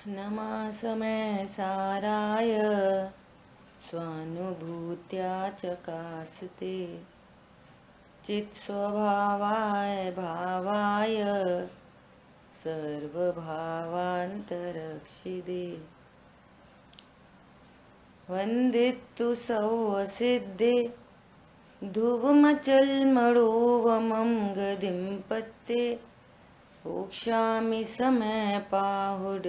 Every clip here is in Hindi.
नमः समय साराय स्वानुभूत्या चकास्ते चित्स्वभावाय भावाय सर्वभावान्तरक्षिदे वन्दितु सौवसिद्धे धुवमचलमणोवमं गदिं पत्ते ओक्ष्यामि समय पाहुड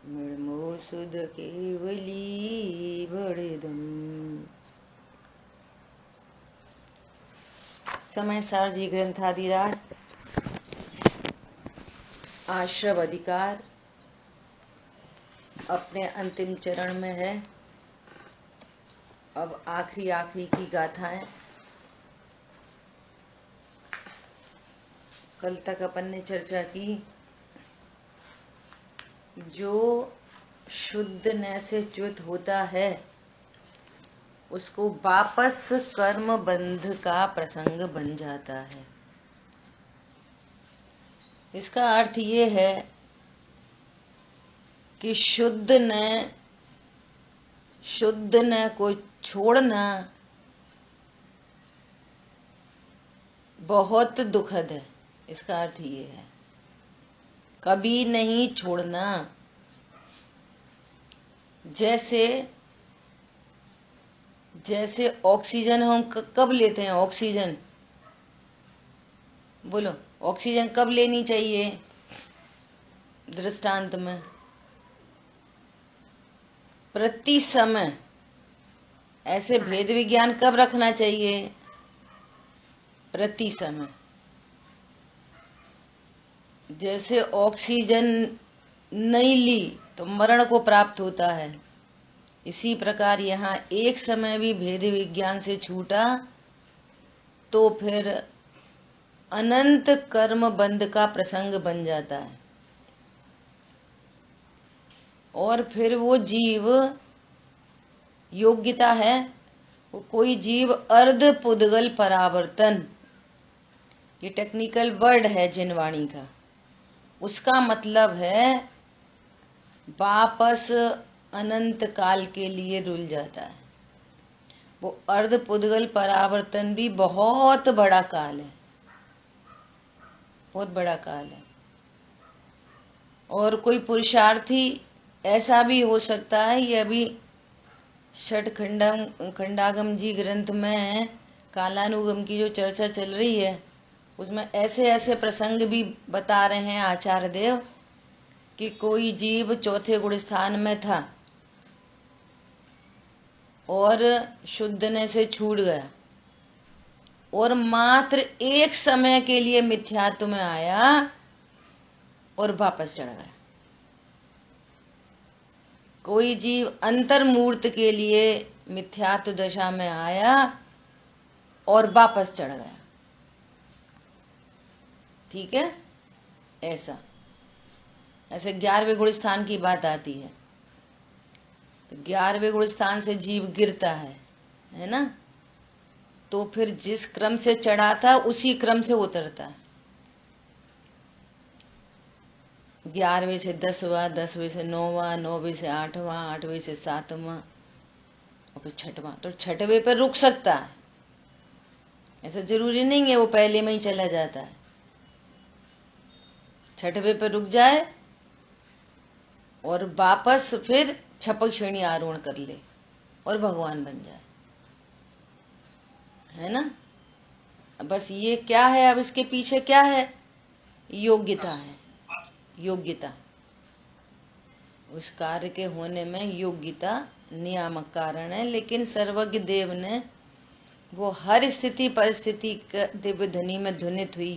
मृमो सुध केवली बड़िदम। समय सार जी ग्रंथादिराज आश्रव अधिकार अपने अंतिम चरण में है। अब आखिरी की गाथाएं। कल तक अपन ने चर्चा की जो शुद्ध न से च्युत होता है उसको वापस कर्म बंध का प्रसंग बन जाता है। इसका अर्थ ये है कि शुद्ध न को छोड़ना बहुत दुखद है। इसका अर्थ ये है कभी नहीं छोड़ना। जैसे ऑक्सीजन हम कब लेते हैं? ऑक्सीजन बोलो, ऑक्सीजन कब लेनी चाहिए? दृष्टांत में प्रति समय। ऐसे भेद विज्ञान कब रखना चाहिए? प्रति समय। जैसे ऑक्सीजन नहीं ली तो मरण को प्राप्त होता है, इसी प्रकार यहाँ एक समय भी भेद विज्ञान से छूटा तो फिर अनंत कर्म बंध का प्रसंग बन जाता है। और फिर वो जीव योग्यता है, वो कोई जीव अर्ध पुद्गल परावर्तन, ये टेक्निकल वर्ड है जिनवाणी का। उसका मतलब है वापस अनंत काल के लिए रुल जाता है। वो अर्ध पुद्गल परावर्तन भी बहुत बड़ा काल है, बहुत बड़ा काल है। और कोई पुरुषार्थी ऐसा भी हो सकता है, ये अभी षट खंडागम जी ग्रंथ में कालानुगम की जो चर्चा चल रही है उसमें ऐसे ऐसे प्रसंग भी बता रहे हैं आचार्य देव कि कोई जीव चौथे गुण स्थान में था और शुद्धने से छूट गया और मात्र एक समय के लिए मिथ्यात्व में आया और वापस चढ़ गया। कोई जीव अंतर्मूर्त के लिए मिथ्यात्व दशा में आया और वापस चढ़ गया। ठीक है, ऐसे 11वें गुण स्थान की बात आती है। तो 11वें गुण स्थान से जीव गिरता है ना, तो फिर जिस क्रम से चढ़ा था उसी क्रम से उतरता है। 11वें से 10वां, 10वें से 9वां, 9वें से 8वां, 8वें से 7वां और फिर 6वां। तो 6वें पर रुक सकता है, ऐसा जरूरी नहीं है वो पहले में ही चला जाता है। 6वें पर रुक जाए और वापस फिर छपक श्रेणी आरोहण कर ले और भगवान बन जाए, है ना। बस ये क्या है, अब इसके पीछे क्या है? योग्यता है। योग्यता, उस कार्य के होने में योग्यता नियामक कारण है। लेकिन सर्वज्ञ देव ने वो हर स्थिति परिस्थिति दिव्य ध्वनि में ध्वनित हुई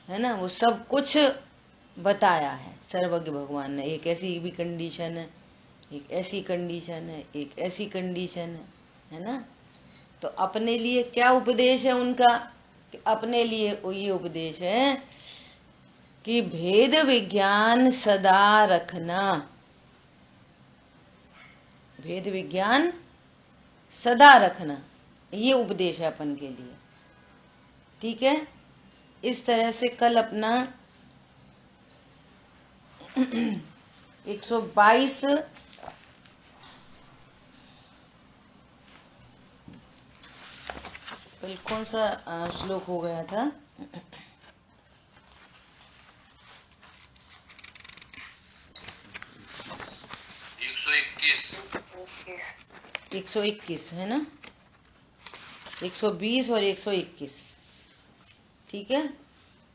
है ना, वो सब कुछ बताया है सर्वज्ञ भगवान ने। एक ऐसी भी कंडीशन है, एक ऐसी कंडीशन है, एक ऐसी कंडीशन है ना। तो अपने लिए क्या उपदेश है उनका? कि अपने लिए ये उपदेश है कि भेद विज्ञान सदा रखना। भेद विज्ञान सदा रखना, ये उपदेश है अपन के लिए। ठीक है, इस तरह से कल अपना 122 कल कौन सा श्लोक हो गया था? 121 है ना, 120 और 121, ठीक है।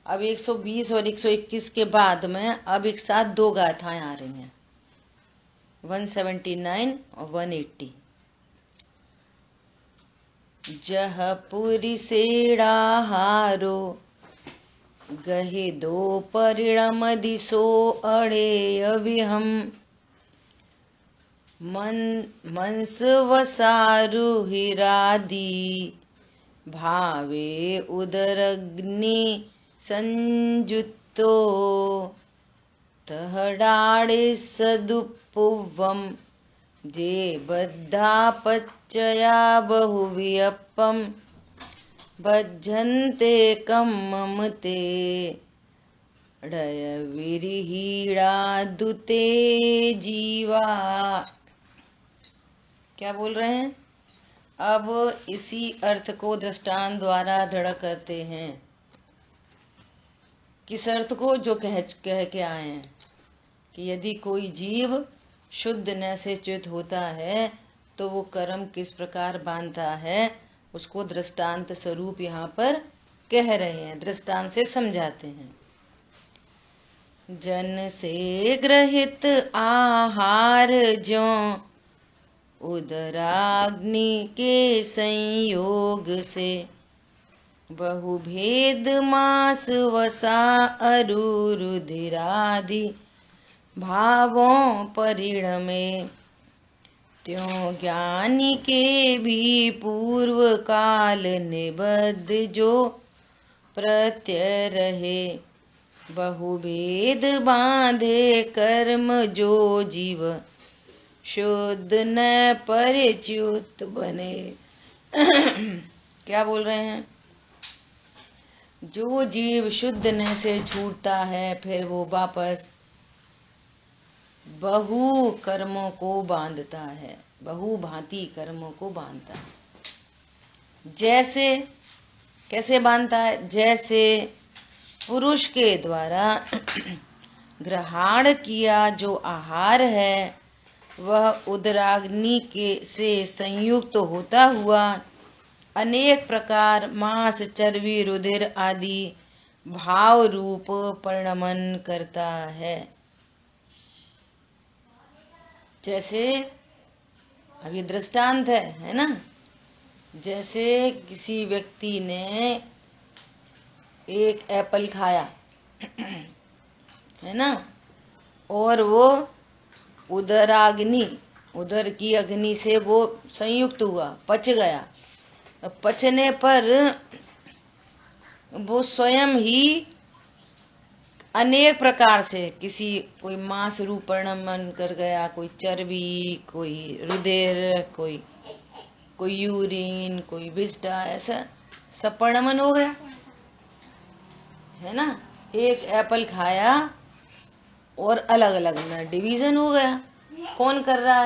अब 120 और 121 के बाद में अब एक साथ दो गाथाएं आ रही हैं, 179 और 180। जह पुरी सेड़ा हारो गहे दो परिणम दिसो अड़े अविहम मंस वसारु हिरादी भावे उदरग्नि संजुतो तहडाड़े सदुपुवम जे बद्धा पच्चया बहुवियप्पम भज्जन्ते कम ममते डय विरहीड़ा दुते जीवा। क्या बोल रहे हैं? अब इसी अर्थ को दृष्टांत द्वारा दृढ़ करते हैं। किस अर्थ को? जो कह के आए हैं कि यदि कोई जीव शुद्ध न से च्युत होता है तो वो कर्म किस प्रकार बांधता है, उसको दृष्टांत स्वरूप यहाँ पर कह रहे हैं, दृष्टांत से समझाते हैं। जन से ग्रहित आहार ज्यों उदराग्नि के संयोग से बहुभेद मास वसा अरुरुधिरादि भावों परिणमे त्यों ज्ञानी के भी पूर्व काल निबद्ध जो प्रत्यय रहे बहुभेद बांधे कर्म जो जीव शुद्ध न परिच्युत बने। क्या बोल रहे हैं? जो जीव शुद्ध न से छूटता है फिर वो वापस बहु कर्मों को बांधता है, बहु भांति कर्मों को बांधता है। जैसे, कैसे बांधता है? जैसे पुरुष के द्वारा ग्रहण किया जो आहार है वह उदराग्नि के से संयुक्त होता हुआ अनेक प्रकार मांस, चर्बी, रुधिर आदि भाव रूप परिणमन करता है। जैसे अब ये दृष्टांत है ना, जैसे किसी व्यक्ति ने एक एप्पल खाया है ना, और वो उदराग्नि, उदर की अग्नि से वो संयुक्त हुआ, पच गया। पचने पर वो स्वयं ही अनेक प्रकार से किसी कोई मांस रूप परिणमन कर गया, कोई चर्बी, कोई रुधिर, कोई यूरिन, कोई विष्टा, ऐसा सब परिणमन हो गया है ना। एक एप्पल खाया और अलग अलग में डिवीजन हो गया। कौन कर रहा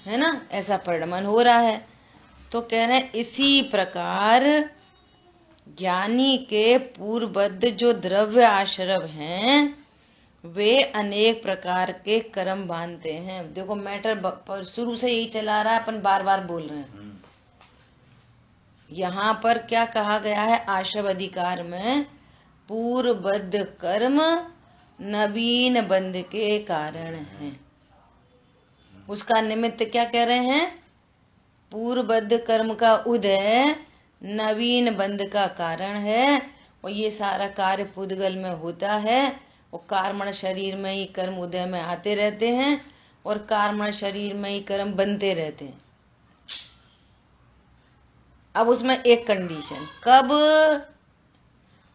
है ना, ऐसा परिणमन हो रहा है। तो कह रहे हैं इसी प्रकार ज्ञानी के पूर्वबद्ध जो द्रव्य आश्रव हैं वे अनेक प्रकार के कर्म बांधते हैं। देखो मैटर शुरू से यही चला रहा है, अपन बार बार बोल रहे हैं। यहाँ पर क्या कहा गया है? आश्रव अधिकार में पूर्वबद्ध कर्म नवीन बंध के कारण है। उसका निमित्त क्या कह रहे हैं? पूर्वबद्ध कर्म का उदय नवीन बंध का कारण है, और ये सारा कार्य पुद्गल में होता है, और कार्मण शरीर में ही कर्म उदय में आते रहते हैं, और कार्मण शरीर में ही कर्म बनते रहते हैं। अब उसमें एक कंडीशन, कब?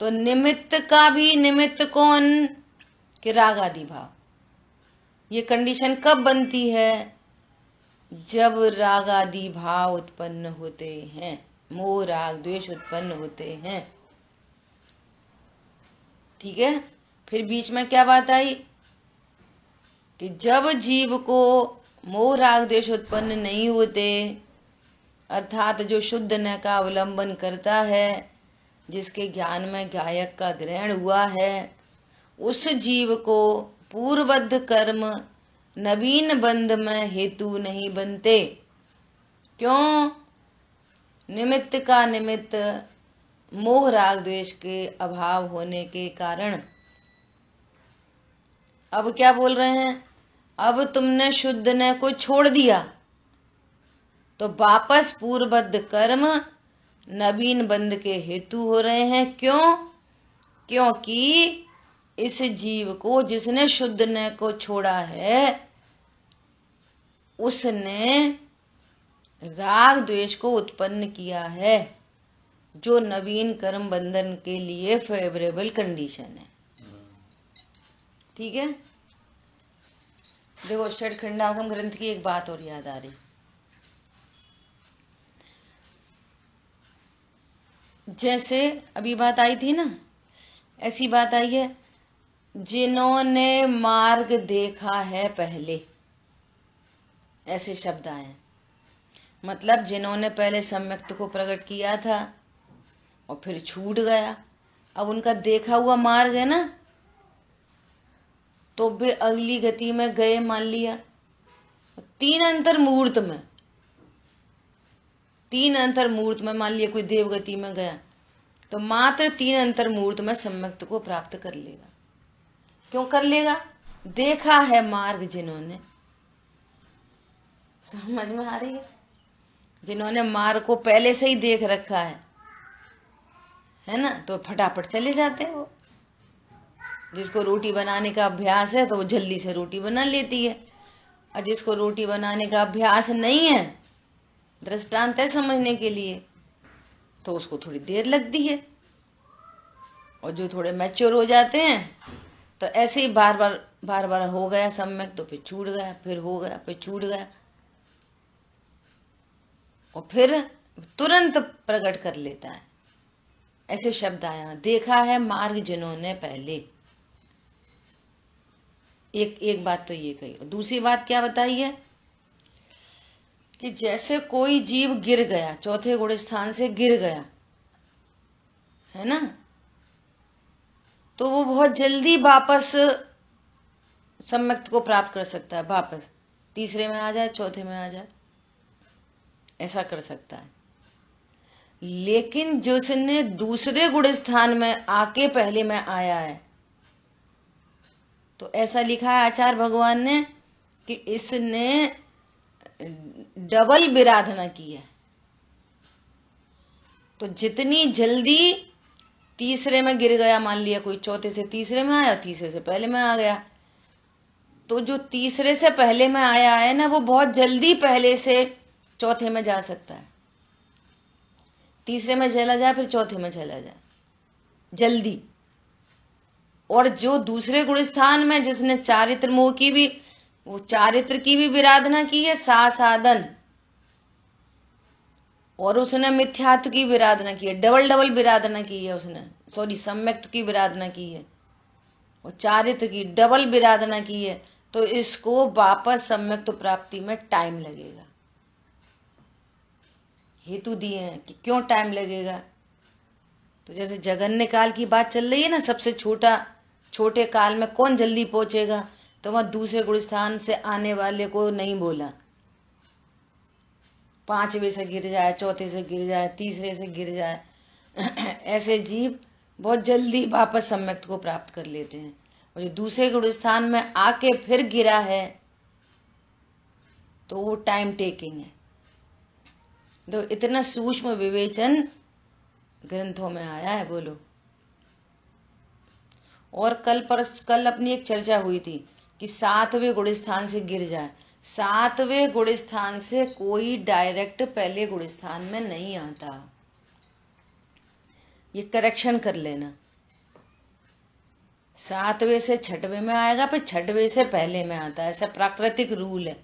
तो निमित्त का भी निमित्त कौन? कि राग आदि भाव। ये कंडीशन कब बनती है? जब राग आदि भाव उत्पन्न होते हैं, मोह राग द्वेष उत्पन्न होते हैं, ठीक है। फिर बीच में क्या बात आई कि जब जीव को मोह राग द्वेष उत्पन्न नहीं होते, अर्थात जो शुद्ध न का अवलंबन करता है, जिसके ज्ञान में गायक का ग्रहण हुआ है, उस जीव को पूर्वबद्ध कर्म नवीन बंध में हेतु नहीं बनते। क्यों? निमित्त का निमित्त मोह राग द्वेष के अभाव होने के कारण। अब क्या बोल रहे हैं? अब तुमने शुद्ध न को छोड़ दिया तो वापस पूर्वबद्ध कर्म नवीन बंध के हेतु हो रहे हैं। क्यों? क्योंकि इस जीव को जिसने शुद्ध न को छोड़ा है, उसने राग द्वेष को उत्पन्न किया है, जो नवीन कर्म बंधन के लिए फेवरेबल कंडीशन है। ठीक है। देखो, षट्खंडागम ग्रंथ की एक बात और याद आ रही। जैसे अभी बात आई थी ना, ऐसी बात आई है, जिन्होंने मार्ग देखा है पहले, ऐसे शब्द आए हैं। मतलब जिन्होंने पहले सम्यक्त को प्रकट किया था और फिर छूट गया, अब उनका देखा हुआ मार्ग है ना, तो वे अगली गति में गए, मान लिया तीन अंतर मुहूर्त में मान लिया कोई देव गति में गया, तो मात्र 3 अंतर मुहूर्त में सम्यक्त को प्राप्त कर लेगा। क्यों कर लेगा? देखा है मार्ग जिन्होंने। समझ में आ रही है? जिन्होंने मार्ग को पहले से ही देख रखा है ना, तो फटाफट चले जाते हैं। वो जिसको रोटी बनाने का अभ्यास है तो वो जल्दी से रोटी बना लेती है, और जिसको रोटी बनाने का अभ्यास नहीं है, दृष्टांत है समझने के लिए, तो उसको थोड़ी देर लगती है। और जो थोड़े मैच्योर हो जाते हैं, तो ऐसे ही बार बार हो गया सम्यक, तो फिर छूट गया, फिर हो गया, फिर छूट गया, और फिर तुरंत प्रकट कर लेता है। ऐसे शब्द आया, देखा है मार्ग जिन्होंने पहले। एक बात तो ये कही। दूसरी बात क्या बताई है कि जैसे कोई जीव गिर गया, चौथे गुण स्थान से गिर गया है ना, तो वो बहुत जल्दी वापस सम्यक्त को प्राप्त कर सकता है। वापस तीसरे में आ जाए, चौथे में आ जाए, ऐसा कर सकता है। लेकिन जिसने दूसरे गुण स्थान में आके पहले में आया है, तो ऐसा लिखा है आचार्य भगवान ने कि इसने डबल विराधना की है। तो जितनी जल्दी तीसरे में गिर गया, मान लिया कोई चौथे से तीसरे में आया, तीसरे से पहले में आ गया, तो जो तीसरे से पहले में आया है ना, वो बहुत जल्दी पहले से चौथे में जा सकता है। तीसरे में चला जाए, फिर चौथे में चला जाए, जल्दी। और जो दूसरे गुण स्थान में जिसने चारित्र मोह की भी, वो चारित्र की भी विराधना की है, साधन, और उसने मिथ्यात्व की विराधना की है, डबल विराधना की है उसने, सम्यक्त की विराधना की है और चारित्र की डबल विराधना की है, तो इसको वापस सम्यक्त प्राप्ति में टाइम लगेगा। हेतु दिए हैं कि क्यों टाइम लगेगा। तो जैसे जगन्य काल की बात चल रही है ना, सबसे छोटे काल में कौन जल्दी पहुंचेगा, तो वहां दूसरे गुण स्थान से आने वाले को नहीं बोला। 5वें से गिर जाए, चौथे से गिर जाए, तीसरे से गिर जाए, ऐसे जीव बहुत जल्दी वापस सम्यक्त को प्राप्त कर लेते हैं। और जो दूसरे गुण स्थान में आके फिर गिरा है, तो वो टाइम टेकिंग है। तो इतना सूक्ष्म विवेचन ग्रंथों में आया है। बोलो। और कल अपनी एक चर्चा हुई थी कि 7वें गुण स्थान से गिर जाए। 7वें गुण स्थान से कोई डायरेक्ट पहले गुण स्थान में नहीं आता, ये करेक्शन कर लेना। 7वें से 6वें में आएगा, फिर 6वें से पहले में आता है, ऐसा प्राकृतिक रूल है।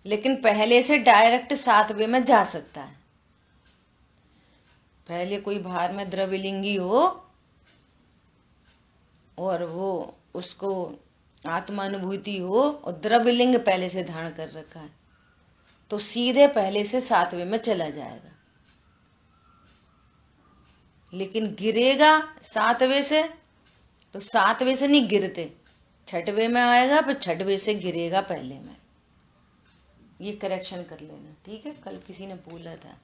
लेकिन पहले से डायरेक्ट 7वें में जा सकता है। पहले कोई भार में द्रव्यलिंगी हो और वो उसको आत्मानुभूति हो और द्रव्य लिंग पहले से धारण कर रखा है तो सीधे पहले से 7वें में चला जाएगा। लेकिन गिरेगा 7वें से तो 7वें से नहीं गिरते, 6वें में आएगा फिर 6वें से गिरेगा पहले में। ये करेक्शन कर लेना, ठीक है? कल किसी ने बोला था।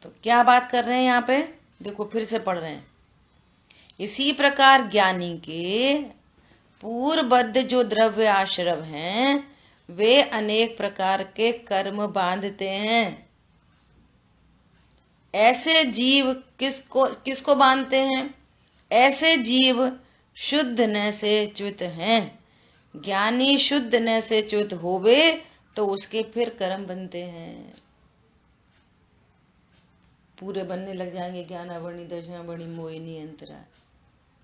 तो क्या बात कर रहे हैं यहाँ पे, देखो फिर से पढ़ रहे हैं। इसी प्रकार ज्ञानी के पूर्वबद्ध जो द्रव्य आश्रव हैं वे अनेक प्रकार के कर्म बांधते हैं। ऐसे जीव किसको बांधते हैं? ऐसे जीव शुद्ध न से च्युत हैं। ज्ञानी शुद्ध न से च्युत होवे तो उसके फिर कर्म बनते हैं। पूरे बनने लग जाएंगे, ज्ञानावरणी, दर्शनावरणी, मोहिनी, अंतरा।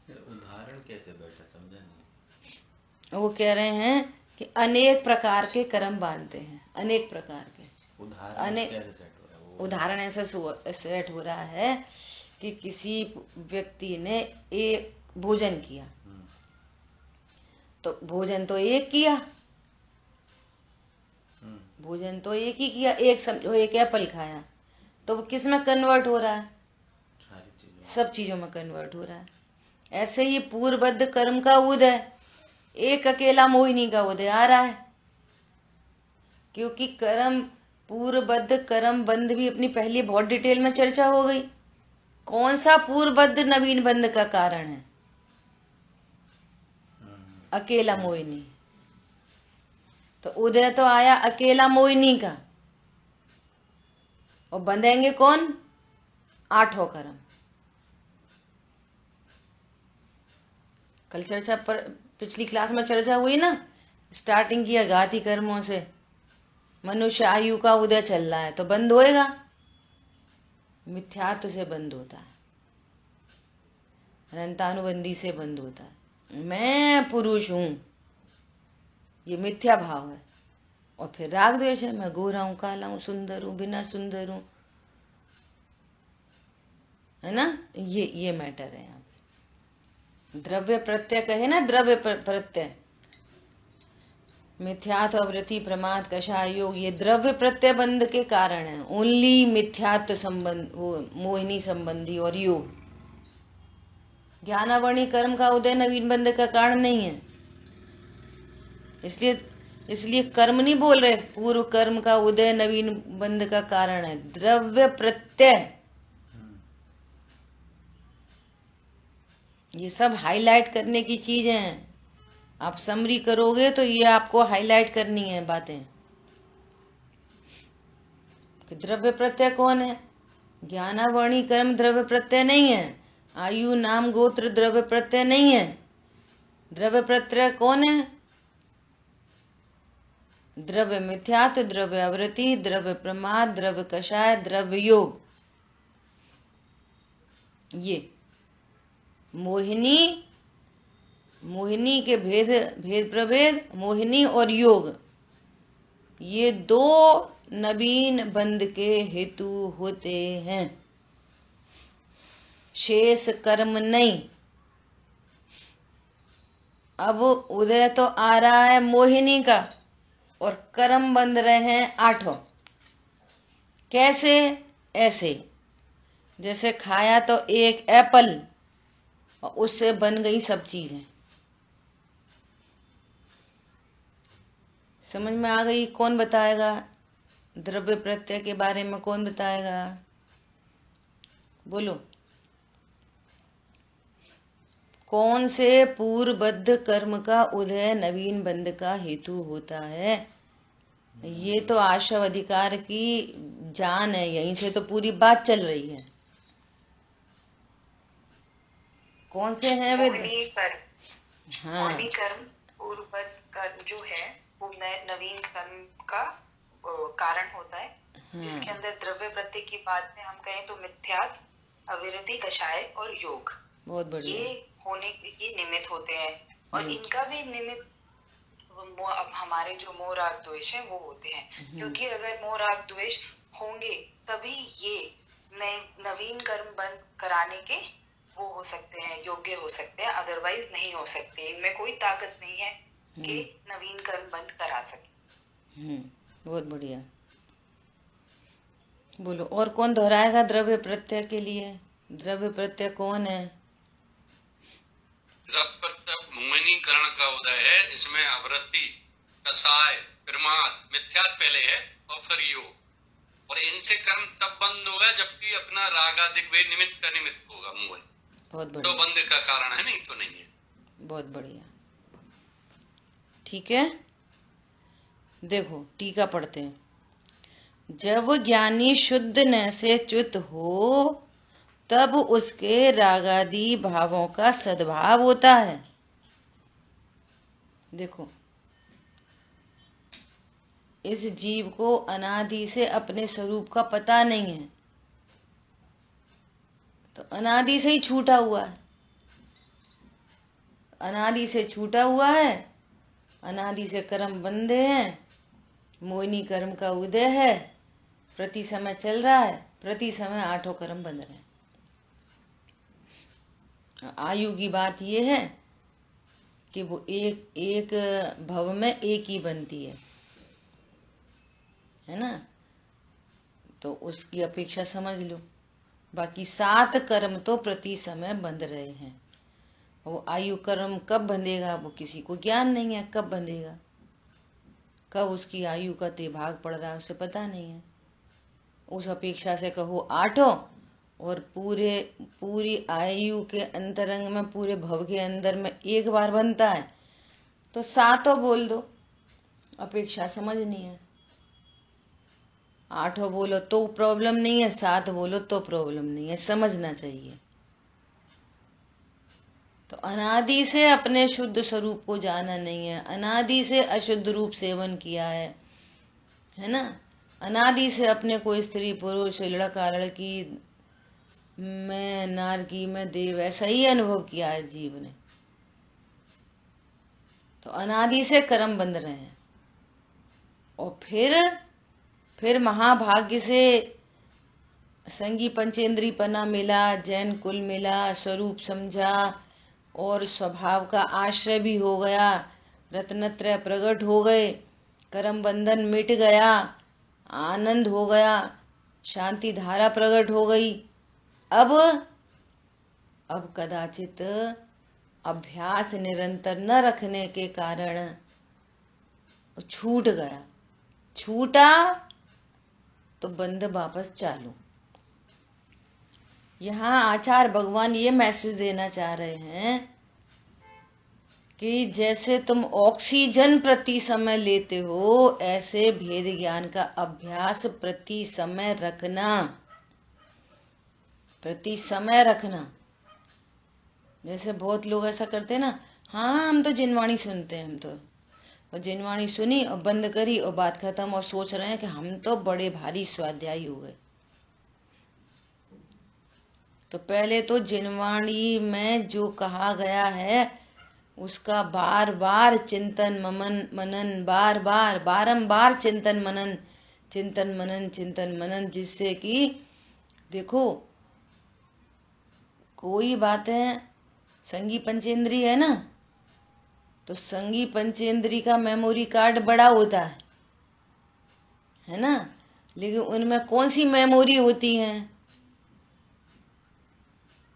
उदाहरण कैसे बैठा, समझा नहीं। वो कह रहे हैं कि अनेक प्रकार के कर्म बांधते हैं, अनेक प्रकार के। उदाहरण कैसे सेट हो रहा है? उदाहरण ऐसा सेट हो रहा है कि किसी व्यक्ति ने एक भोजन किया, तो भोजन तो एक किया, भोजन तो एक ही किया। एक समझो एक एप्पल खाया तो वो किस में कन्वर्ट हो रहा है? सब चीजों में कन्वर्ट हो रहा है। ऐसे ही पूर्वबद्ध कर्म का उदय, एक अकेला मोहिनी का उदय आ रहा है, क्योंकि कर्म पूर्वबद्ध कर्म बंध भी अपनी पहली बहुत डिटेल में चर्चा हो गई। कौन सा पूर्वबद्ध नवीन बंध का कारण है? अकेला मोहिनी। तो उदय तो आया अकेला मोहिनी का, और बंधेंगे कौन? 8 कर्म। कल चर्चा पर पिछली क्लास में चर्चा हुई ना, स्टार्टिंग किया घाती कर्मों से। मनुष्य आयु का उदय चल रहा है तो बंद होएगा, मिथ्यात्व से बंद होता है, अनंतानुबंधी से बंद होता है। मैं पुरुष हूं, ये मिथ्या भाव है। और फिर राग द्वेष है, मैं गोरा हूं, काला हूं, सुंदर हूं, बिना सुंदर हूं, है ना? ये मैटर है यहाँ पे। द्रव्य प्रत्यय कहे ना, द्रव्य प्रत्यय, मिथ्यात्व, वृत्ति, प्रमाद, कषाय योग, ये द्रव्य प्रत्यय बंध के कारण है। ओनली मिथ्यात्व संबंध, वो मोहिनी संबंधी और योग। ज्ञानावरणी कर्म का उदय नवीन बंध का कारण नहीं है। इसलिए कर्म नहीं बोल रहे, पूर्व कर्म का उदय नवीन बंध का कारण है, द्रव्य प्रत्यय। ये सब हाईलाइट करने की चीजें हैं। आप समरी करोगे तो ये आपको हाईलाइट करनी है बातें कि द्रव्य प्रत्यय कौन है। ज्ञानावरणी कर्म द्रव्य प्रत्यय नहीं है। आयु, नाम, गोत्र द्रव्य प्रत्यय नहीं है। द्रव्य प्रत्यय कौन है? द्रव्य मिथ्यात्व, द्रव्य आवृत्ति, द्रव्य प्रमाद, द्रव्य कषाय, द्रव्य योग। ये मोहिनी के भेद प्रभेद, मोहिनी और योग, ये 2 नवीन बंध के हेतु होते हैं, शेष कर्म नहीं। अब उदय तो आ रहा है मोहिनी का और कर्म बंध रहे हैं 8। कैसे? ऐसे जैसे खाया तो एक एप्पल और उससे बन गई सब चीजें। समझ में आ गई? कौन बताएगा द्रव्य प्रत्यय के बारे में? कौन बताएगा? बोलो। कौन से पूर्वबद्ध कर्म का उदय नवीन बंध का हेतु होता है? ये तो आशव अधिकार की जान है, यहीं से तो पूरी बात चल रही है। कौन से हैं वे? हाँ, कर्म पूर्वबद्ध कर्म जो है वो नवीन कर्म का कारण होता है, जिसके अंदर द्रव्य प्रत्यय की बात में हम कहें तो मिथ्यात्व, अविरति, कषाय और योग, बहुत बढ़िया, ये निमित्त होते हैं। और इनका भी निमित्त अब हमारे जो मोह राग द्वेष है वो होते हैं, क्योंकि अगर मोह राग द्वेष होंगे तभी ये नवीन कर्म बंद कराने के वो हो सकते हैं, योग्य हो सकते हैं, अदरवाइज नहीं हो सकते। इनमें कोई ताकत नहीं है कि नवीन कर्म बंद करा सके। बहुत बढ़िया। बोलो, और कौन दोहराएगा द्रव्य प्रत्यय के लिए? द्रव्य प्रत्यय कौन है? द्रव्य प्रत्यय मोहिनीकरण का उदय है। इसमें आवृत्ति, कसाय, प्रमाद, मिथ्यात पहले है और फिर योग, और इनसे कर्म तब बंद होगा जबकि अपना रागादिक वे निमित्त का निमित्त होगा मोह। बहुत बढ़िया। तो बंद का कारण है, नहीं तो नहीं है। बहुत बढ़िया, ठीक है। देखो टीका पढ़ते हैं। जब ज्ञानी शुद्ध न से च्युत हो तब उसके रागादि भावों का सद्भाव होता है। देखो, इस जीव को अनादि से अपने स्वरूप का पता नहीं है, तो अनादि से ही छूटा हुआ है। अनादि से छूटा हुआ है, अनादि से कर्म बंधे हैं, मोहिनी कर्म का उदय है, प्रति समय चल रहा है, प्रति समय 8 कर्म बंध रहे हैं। आयु की बात यह है कि वो एक भव में एक ही बनती है ना, तो उसकी अपेक्षा समझ लो। बाकी 7 कर्म तो प्रति समय बंध रहे हैं। वो आयु कर्म कब बंधेगा वो किसी को ज्ञान नहीं है, कब बंधेगा, कब उसकी आयु का त्रिभाग पड़ रहा है उसे पता नहीं है। उस अपेक्षा से कहो 8 और पूरी आयु के अंतरंग में, पूरे भव के अंदर में एक बार बनता है, तो 7 बोल दो, अपेक्षा समझनी है। 8 बोलो तो प्रॉब्लम नहीं है, 7 बोलो तो प्रॉब्लम नहीं है, समझना चाहिए। तो अनादि से अपने शुद्ध स्वरूप को जाना नहीं है, अनादि से अशुद्ध रूप सेवन किया है ना, अनादि से अपने को स्त्री पुरुष, लड़का लड़की, मैं नारकी, मैं देव, ऐसा ही अनुभव किया है जीव ने। तो अनादि से कर्म बंध रहे हैं, और फिर महाभाग्य से संगी पंचेंद्री पना मिला, जैन कुल मिला, स्वरूप समझा और स्वभाव का आश्रय भी हो गया, रत्नत्रय प्रकट हो गए, कर्म बंधन मिट गया, आनंद हो गया, शांति धारा प्रकट हो गई। अब कदाचित अभ्यास निरंतर न रखने के कारण छूट गया, छूटा तो बंध वापस चालू। यहाँ आचार्य भगवान ये मैसेज देना चाह रहे हैं कि जैसे तुम ऑक्सीजन प्रति समय लेते हो, ऐसे भेद ज्ञान का अभ्यास प्रति समय रखना, प्रति समय रखना। जैसे बहुत लोग ऐसा करते हैं ना, हाँ हम तो जिनवाणी सुनते हैं, हम तो, और जिनवाणी सुनी और बंद करी और बात खत्म, और सोच रहे हैं कि हम तो बड़े भारी स्वाध्यायी हो गए। तो पहले तो जिनवाणी में जो कहा गया है उसका बार बार चिंतन मनन, बारंबार चिंतन मनन, जिससे कि देखो कोई बातें संगी पंचेंद्री है ना, तो संगी पंचेंद्री का मेमोरी कार्ड बड़ा होता है ना, लेकिन उनमें कौन सी मेमोरी होती है?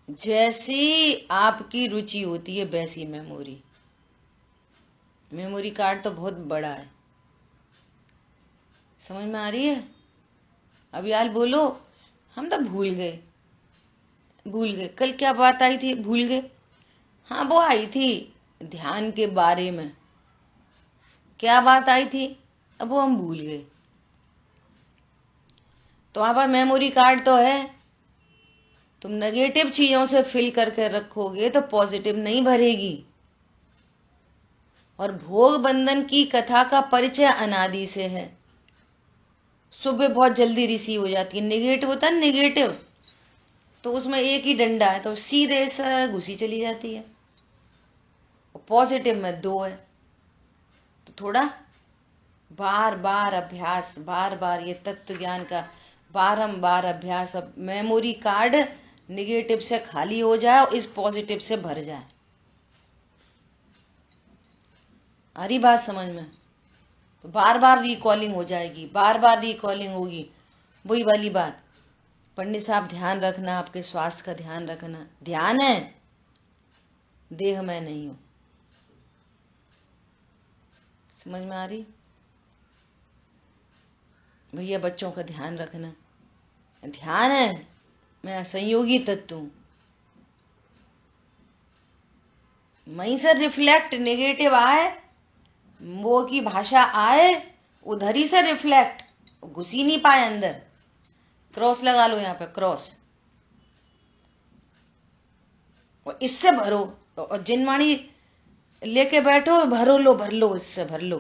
जैसी आपकी रुचि होती है वैसी मेमोरी कार्ड तो बहुत बड़ा है। समझ में आ रही है? अब यार बोलो, हम तो भूल गए, कल क्या बात आई थी, भूल गए। हाँ वो आई थी ध्यान के बारे में, क्या बात आई थी, अब वो हम भूल गए। तो वहां पर मेमोरी कार्ड तो है, तुम नेगेटिव चीजों से फिल करके रखोगे तो पॉजिटिव नहीं भरेगी। और भोग बंधन की कथा का परिचय अनादि से है, सुबह बहुत जल्दी रिसीव हो जाती है। नेगेटिव होता है, नेगेटिव तो उसमें एक ही डंडा है तो सीधे से घुसी चली जाती है, और पॉजिटिव में 2 है। तो थोड़ा बार बार अभ्यास, बार बार ये तत्व ज्ञान का बारंबार अभ्यास। अब मेमोरी कार्ड निगेटिव से खाली हो जाए और इस पॉजिटिव से भर जाए। आ रही बात समझ में? तो बार बार रिकॉलिंग हो जाएगी, बार बार रिकॉलिंग होगी। वही वाली बात, पंडित साहब ध्यान रखना, आपके स्वास्थ्य का ध्यान रखना। ध्यान है, देह में नहीं हो। समझ में आ रही? भैया बच्चों का ध्यान रखना। ध्यान है, मैं संयोगी तत्व हूं। वहीं से रिफ्लेक्ट नेगेटिव आए, वो की भाषा आए, उधर ही से रिफ्लेक्ट, घुस ही नहीं पाए अंदर। क्रॉस लगा लो यहाँ पे, क्रॉस। और इससे भरो, और जिनवाणी लेके बैठो, भर लो, इससे भर लो।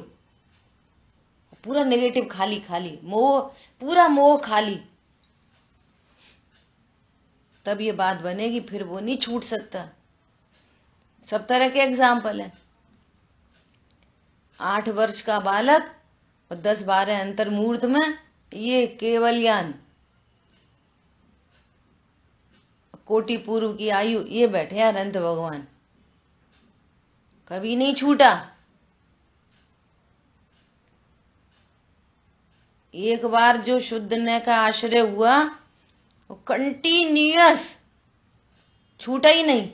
पूरा नेगेटिव खाली खाली, मोह, पूरा मोह खाली। तब ये बात बनेगी, फिर वो नहीं छूट सकता। सब तरह के एग्जाम्पल हैं। 8 वर्ष का बालक और 10-12 अंतर्मूर्त में, ये केवल ज्ञान, कोटि पूर्व की आयु, ये बैठे हैं अनंत भगवान, कभी नहीं छूटा। एक बार जो शुद्ध ने का आश्रय हुआ, वो कंटिन्यूअस, छूटा ही नहीं।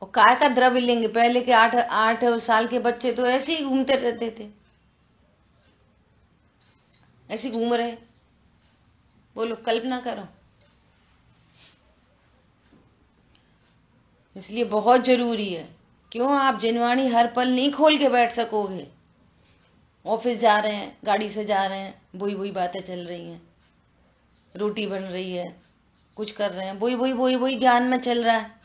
और काय का द्रव्य लेंगे? पहले के 8 साल के बच्चे तो ऐसे ही घूमते रहते थे, ऐसे घूम रहे। बोलो, कल्पना करो। इसलिए बहुत जरूरी है। क्यों? आप जिनवाणी हर पल नहीं खोल के बैठ सकोगे। ऑफिस जा रहे हैं, गाड़ी से जा रहे हैं, वही बातें चल रही हैं, रोटी बन रही है, कुछ कर रहे हैं, वही ज्ञान में चल रहा है।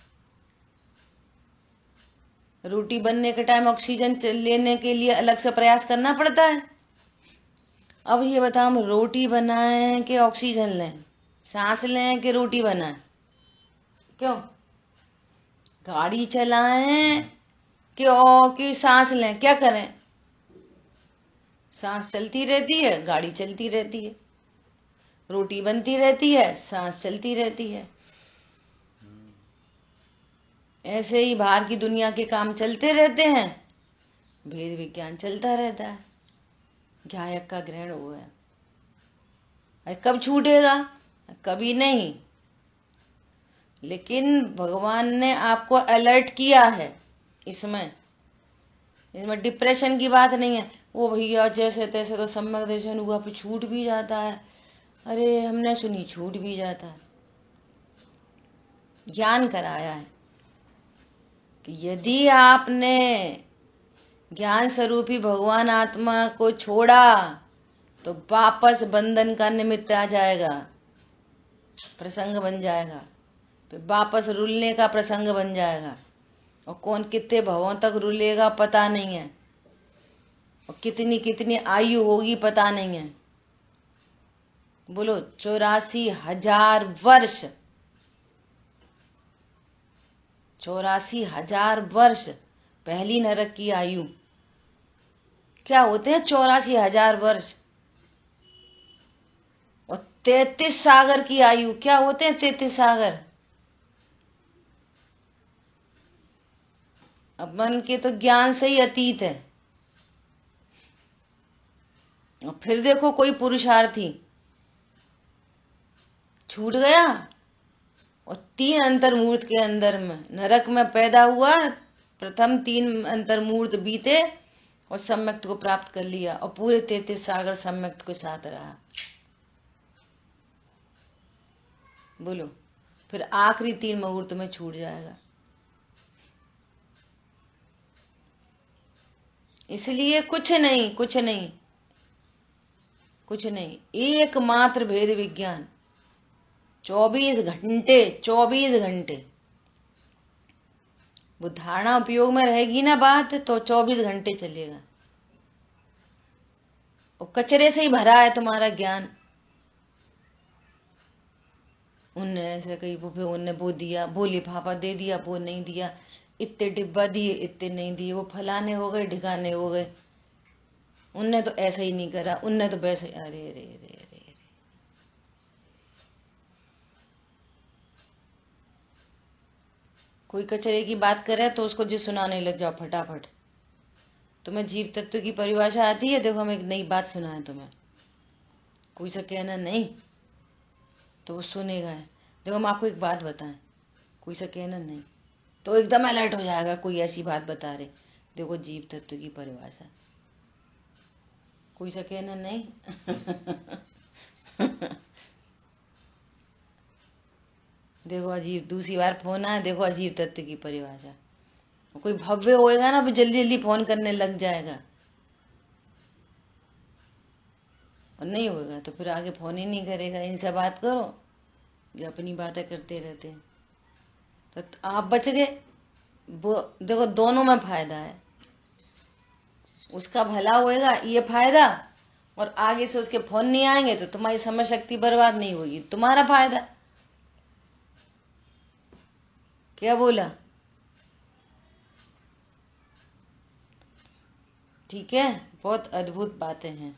रोटी बनने के टाइम ऑक्सीजन लेने के लिए अलग से प्रयास करना पड़ता है। अब ये बताओ, हम रोटी बनाएं कि ऑक्सीजन लें, सांस लें कि रोटी बनाएं? क्यों? गाड़ी चलाएं कि सांस लें? क्या करें? सांस चलती रहती है, गाड़ी चलती रहती है, रोटी बनती रहती है, सांस चलती रहती है। ऐसे ही बाहर की दुनिया के काम चलते रहते हैं, भेद विज्ञान चलता रहता है। गायक का ग्रहण हुआ है। अरे कब छूटेगा? कभी नहीं। लेकिन भगवान ने आपको अलर्ट किया है। इसमें डिप्रेशन की बात नहीं है। वो भैया जैसे तैसे तो सम्यक दर्शन हुआ, फिर छूट भी जाता है। अरे हमने सुनी, छूट भी जाता है। ज्ञान कराया है कि यदि आपने ज्ञान स्वरूपी भगवान आत्मा को छोड़ा तो वापस बंधन का निमित्त आ जाएगा, प्रसंग बन जाएगा, फिर वापस रुलने का प्रसंग बन जाएगा। और कौन कितने भवों तक रुलेगा पता नहीं है, और कितनी कितनी आयु होगी पता नहीं है। बोलो, 84,000 वर्ष, 84,000 वर्ष पहली नरक की आयु। क्या होते हैं 84,000 वर्ष? और 33 सागर की आयु। क्या होते हैं 33 सागर? अब मन के तो ज्ञान से ही अतीत है। और फिर देखो, कोई पुरुषार्थी छूट गया और 3 अंतर्मूर्त के अंदर में नरक में पैदा हुआ, प्रथम 3 अंतर्मूर्त बीते और सम्यक्त को प्राप्त कर लिया, और पूरे 33 सागर सम्यक्त के साथ रहा। बोलो, फिर आखिरी 3 मुहूर्त में छूट जाएगा। इसलिए कुछ नहीं, एकमात्र भेद विज्ञान। 24 घंटे वो धारणा उपयोग में रहेगी ना बात, तो 24 घंटे चलेगा। और कचरे से ही भरा है तुम्हारा ज्ञान। उनने ऐसे कही, उनने वो दिया, वो लिफाफा दे दिया, वो नहीं दिया, इतने डिब्बा दिए, इतने नहीं दिए, वो फलाने हो गए, ढिकाने हो गए, उनने तो ऐसा ही नहीं करा, उनने तो वैसे। अरे रे रे रे रे, कोई कचरे की बात करे तो उसको जी सुनाने लग जाओ फटाफट। तुम्हें जीव तत्व की परिभाषा आती है? देखो हम एक नई बात सुनाए तुम्हें, कोई सा कहना नहीं तो वो सुनेगा है। देखो हम आपको एक बात बताएं, कोई सा कहना नहीं तो एकदम अलर्ट हो जाएगा। कोई ऐसी बात बता रहे, देखो जीव तत्व की परिभाषा, कोई सा कहना नहीं। देखो अजीब, दूसरी बार फोन आया, देखो अजीब तत्व की परिभाषा। कोई भव्य होएगा ना, जल्दी जल्दी फोन करने लग जाएगा, और नहीं होगा तो फिर आगे फोन ही नहीं करेगा। इनसे बात करो जो अपनी बातें करते रहते हैं। तो आप बच गए। वो देखो दोनों में फायदा है, उसका भला होएगा ये फायदा, और आगे से उसके फोन नहीं आएंगे तो तुम्हारी समय शक्ति बर्बाद नहीं होगी, तुम्हारा फायदा। क्या बोला? ठीक है, बहुत अद्भुत बातें हैं।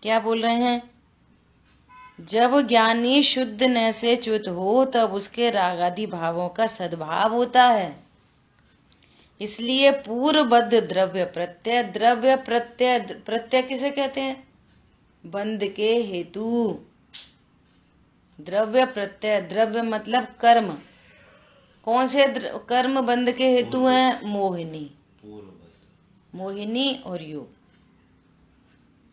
क्या बोल रहे हैं? जब ज्ञानी शुद्ध न से च्युत हो तब उसके रागादि भावों का सद्भाव होता है। इसलिए पूर्वबद्ध द्रव्य प्रत्यय, द्रव्य प्रत्यय, प्रत्यय किसे कहते हैं? बंध के हेतु। द्रव्य प्रत्यय, द्रव्य मतलब कर्म। कौन से कर्म बंध के हेतु हैं? मोहिनी, मोहिनी और योग।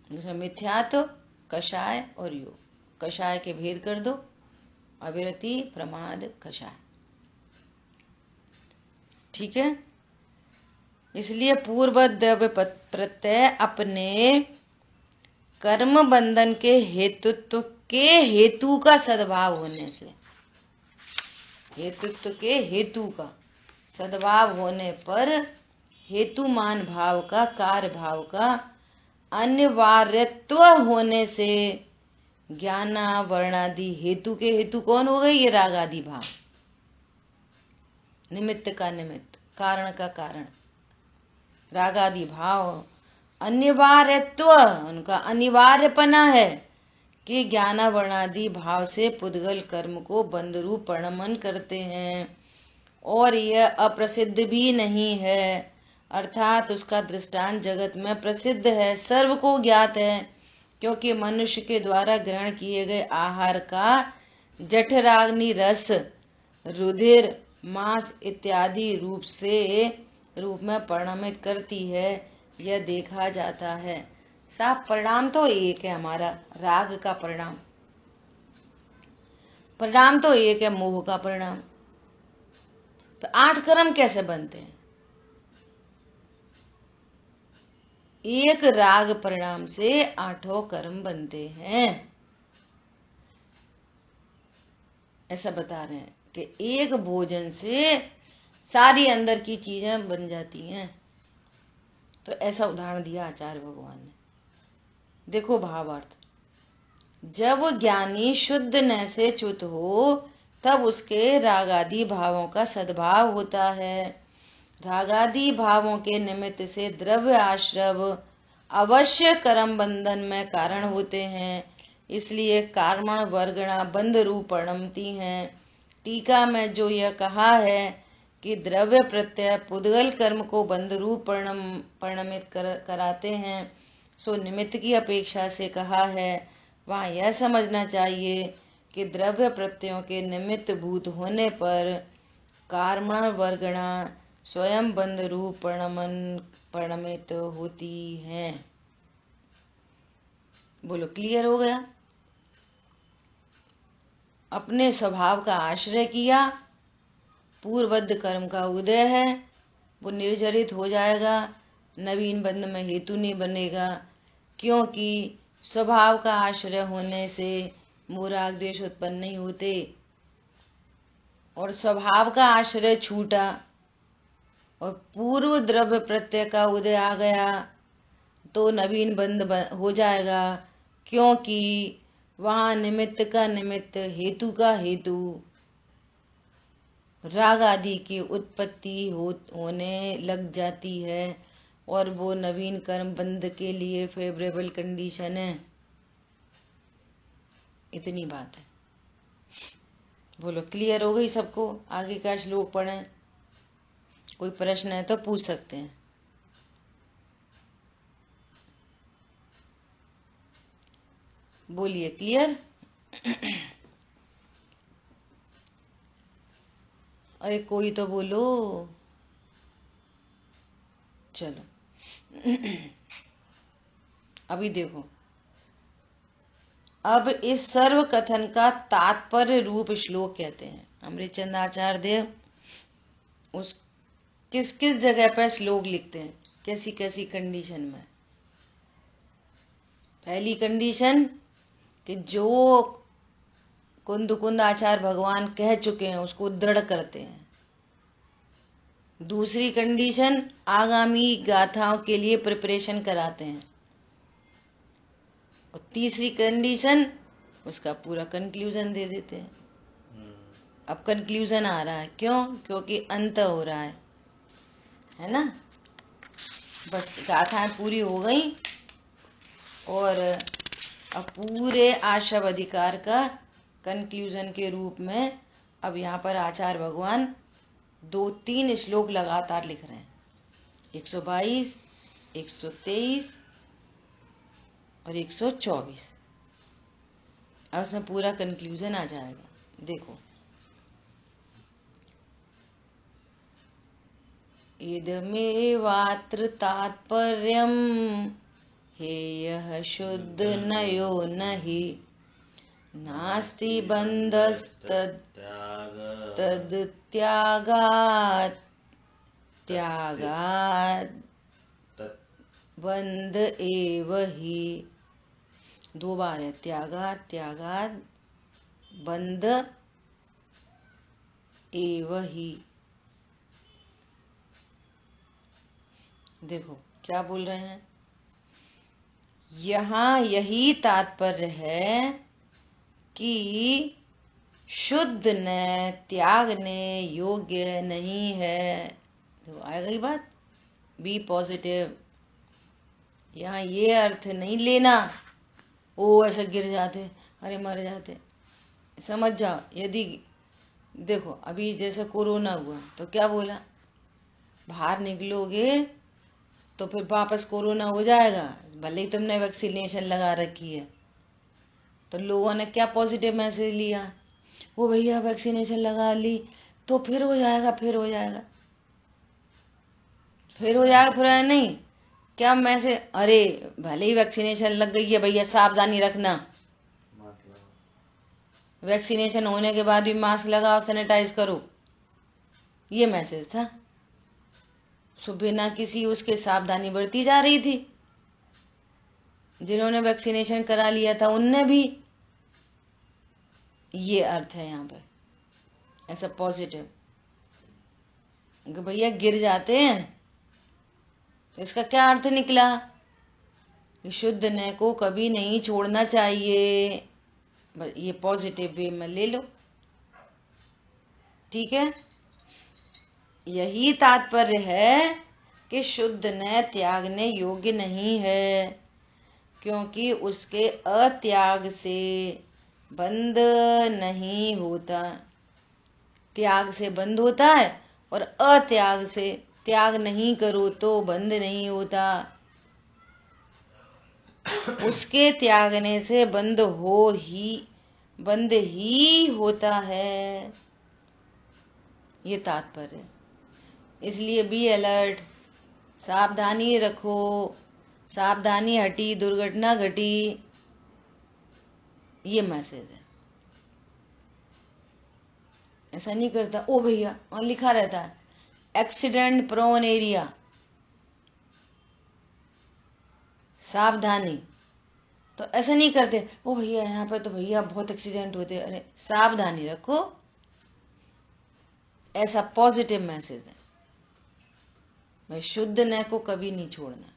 जैसे मिथ्यात्व, कषाय और योग। कषाय के भेद कर दो, अविरति, प्रमाद, कषाय। ठीक है। इसलिए पूर्व द्रव्य प्रत्यय अपने कर्म बंधन के हेतुत्व के हेतु का सद्भाव होने से, हेतुत्व के हेतु का सद्भाव होने पर हेतुमान भाव का, कार्य भाव का अनिवार्यत्व होने से ज्ञाना वर्णादि हेतु के हेतु कौन हो गए? ये राग आदि भाव। निमित्त का निमित्त, कारण का कारण, राग आदि भाव अनिवार्यत्व, उनका अनिवार्यपना है कि ज्ञाना वर्णादि भाव से पुद्गल कर्म को बंध रूप परिणमन करते हैं, और यह अप्रसिद्ध भी नहीं है। अर्थात उसका दृष्टांत जगत में प्रसिद्ध है, सर्व को ज्ञात है, क्योंकि मनुष्य के द्वारा ग्रहण किए गए आहार का जठराग्नि रस, रुधिर, मांस इत्यादि रूप में परिणमित करती है, यह देखा जाता है। साफ परिणाम तो एक है हमारा, राग का परिणाम, परिणाम तो एक है, मोह का परिणाम। तो 8 कर्म कैसे बनते हैं? एक राग परिणाम से 8 कर्म बनते हैं, ऐसा बता रहे हैं कि एक भोजन से सारी अंदर की चीजें बन जाती हैं। तो ऐसा उदाहरण दिया आचार्य भगवान ने। देखो भावार्थ, जब ज्ञानी शुद्ध न से च्युत हो तब उसके रागादि भावों का सद्भाव होता है। रागादि भावों के निमित्त से द्रव्य आश्रव अवश्य कर्म बंधन में कारण होते हैं, इसलिए कार्मण वर्गणा बंध रूप परिणमती हैं। टीका में जो यह कहा है कि द्रव्य प्रत्यय पुद्गल कर्म को बंध रूप परिणमित कराते हैं, सो निमित्त की अपेक्षा से कहा है। वहाँ यह समझना चाहिए कि द्रव्य प्रत्ययों के निमित्त भूत होने पर कार्मण वर्गणा स्वयं बंध रूप परिणमित होती हैं। बोलो, क्लियर हो गया? अपने स्वभाव का आश्रय किया, पूर्वबद्ध कर्म का उदय है, वो निर्जरित हो जाएगा, नवीन बंध में हेतु नहीं बनेगा, क्योंकि स्वभाव का आश्रय होने से मोह राग द्वेष उत्पन्न नहीं होते, और स्वभाव का आश्रय छूटा और पूर्व द्रव्य प्रत्यय का उदय आ गया तो नवीन बंध हो जाएगा, क्योंकि वहाँ निमित्त का निमित्त, हेतु का हेतु, राग आदि की उत्पत्ति होने लग जाती है, और वो नवीन कर्म बंध के लिए फेवरेबल कंडीशन है। इतनी बात है। बोलो, क्लियर हो गई सबको? आगे का श्लोक पढ़ें, कोई प्रश्न है तो पूछ सकते हैं। बोलिए, क्लियर? अरे कोई तो बोलो। चलो अभी देखो, अब इस सर्व कथन का तात्पर्य रूप श्लोक कहते हैं। अमृतचंद आचार्य देव उस किस किस जगह पर श्लोक लिखते हैं, कैसी कैसी कंडीशन में। पहली कंडीशन कि जो कुंद आचार्य भगवान कह चुके हैं उसको दृढ़ करते हैं। दूसरी कंडीशन, आगामी गाथाओं के लिए प्रिपरेशन कराते हैं। और तीसरी कंडीशन, उसका पूरा कंक्लूजन दे देते हैं। अब कंक्लूजन आ रहा है, क्यों? क्योंकि अंत हो रहा है ना। बस गाथाएं पूरी हो गई और अब पूरे आशव अधिकार का कंक्लूजन के रूप में अब यहाँ पर आचार्य भगवान 2-3 श्लोक लगातार लिख रहे हैं, 122, 123 और 124। अब उसमें पूरा कंक्लूजन आ जाएगा। देखो, इदमेवात्र तात्पर्यम् हेयः शुद्ध नयो नहि नास्ति बन्धस्तद् त्यागात् बंध एव ही। 2 बार है, त्यागात् बंध एव ही। देखो क्या बोल रहे हैं, यहाँ यही तात्पर्य है कि शुद्ध न त्यागने योग्य नहीं है। देखो आएगा ही बात, बी पॉजिटिव। यहाँ ये अर्थ नहीं लेना ओ ऐसे गिर जाते, अरे मर जाते, समझ जाओ। यदि देखो अभी जैसे कोरोना हुआ तो क्या बोला, बाहर निकलोगे तो फिर वापस कोरोना हो जाएगा, भले ही तुमने वैक्सीनेशन लगा रखी है। तो लोगों ने क्या पॉजिटिव मैसेज लिया, वो भैया वैक्सीनेशन लगा ली तो फिर हो जाएगा, फिर हो जाएगा, फिर हो जाएगा, फिर आया नहीं क्या मैसेज, अरे भले ही वैक्सीनेशन लग गई है भैया सावधानी रखना, वैक्सीनेशन होने के बाद भी मास्क लगाओ, सैनिटाइज करो, ये मैसेज था। सो बिना किसी उसके सावधानी बरती जा रही थी। जिन्होंने वैक्सीनेशन करा लिया था उनने भी, ये अर्थ है यहाँ पे ऐसा पॉजिटिव कि भैया गिर जाते हैं। तो इसका क्या अर्थ निकला कि शुद्ध न को कभी नहीं छोड़ना चाहिए। ये पॉजिटिव वे में ले लो, ठीक है। यही तात्पर्य है कि शुद्ध न त्यागने योग्य नहीं है, क्योंकि उसके अत्याग से बंध नहीं होता। त्याग से बंध होता है और अत्याग से, त्याग नहीं करो तो बंध नहीं होता। उसके त्यागने से बंध ही होता है, ये तात्पर्य। इसलिए बी अलर्ट, सावधानी रखो, सावधानी हटी दुर्घटना घटी, ये मैसेज है। ऐसा नहीं करता, ओ भैया वहां लिखा रहता है एक्सीडेंट प्रोन एरिया, सावधानी, तो ऐसा नहीं करते, ओ भैया यहाँ पे तो भैया बहुत एक्सीडेंट होते, अरे सावधानी रखो, ऐसा पॉजिटिव मैसेज है। भाई शुद्ध न को कभी नहीं छोड़ना।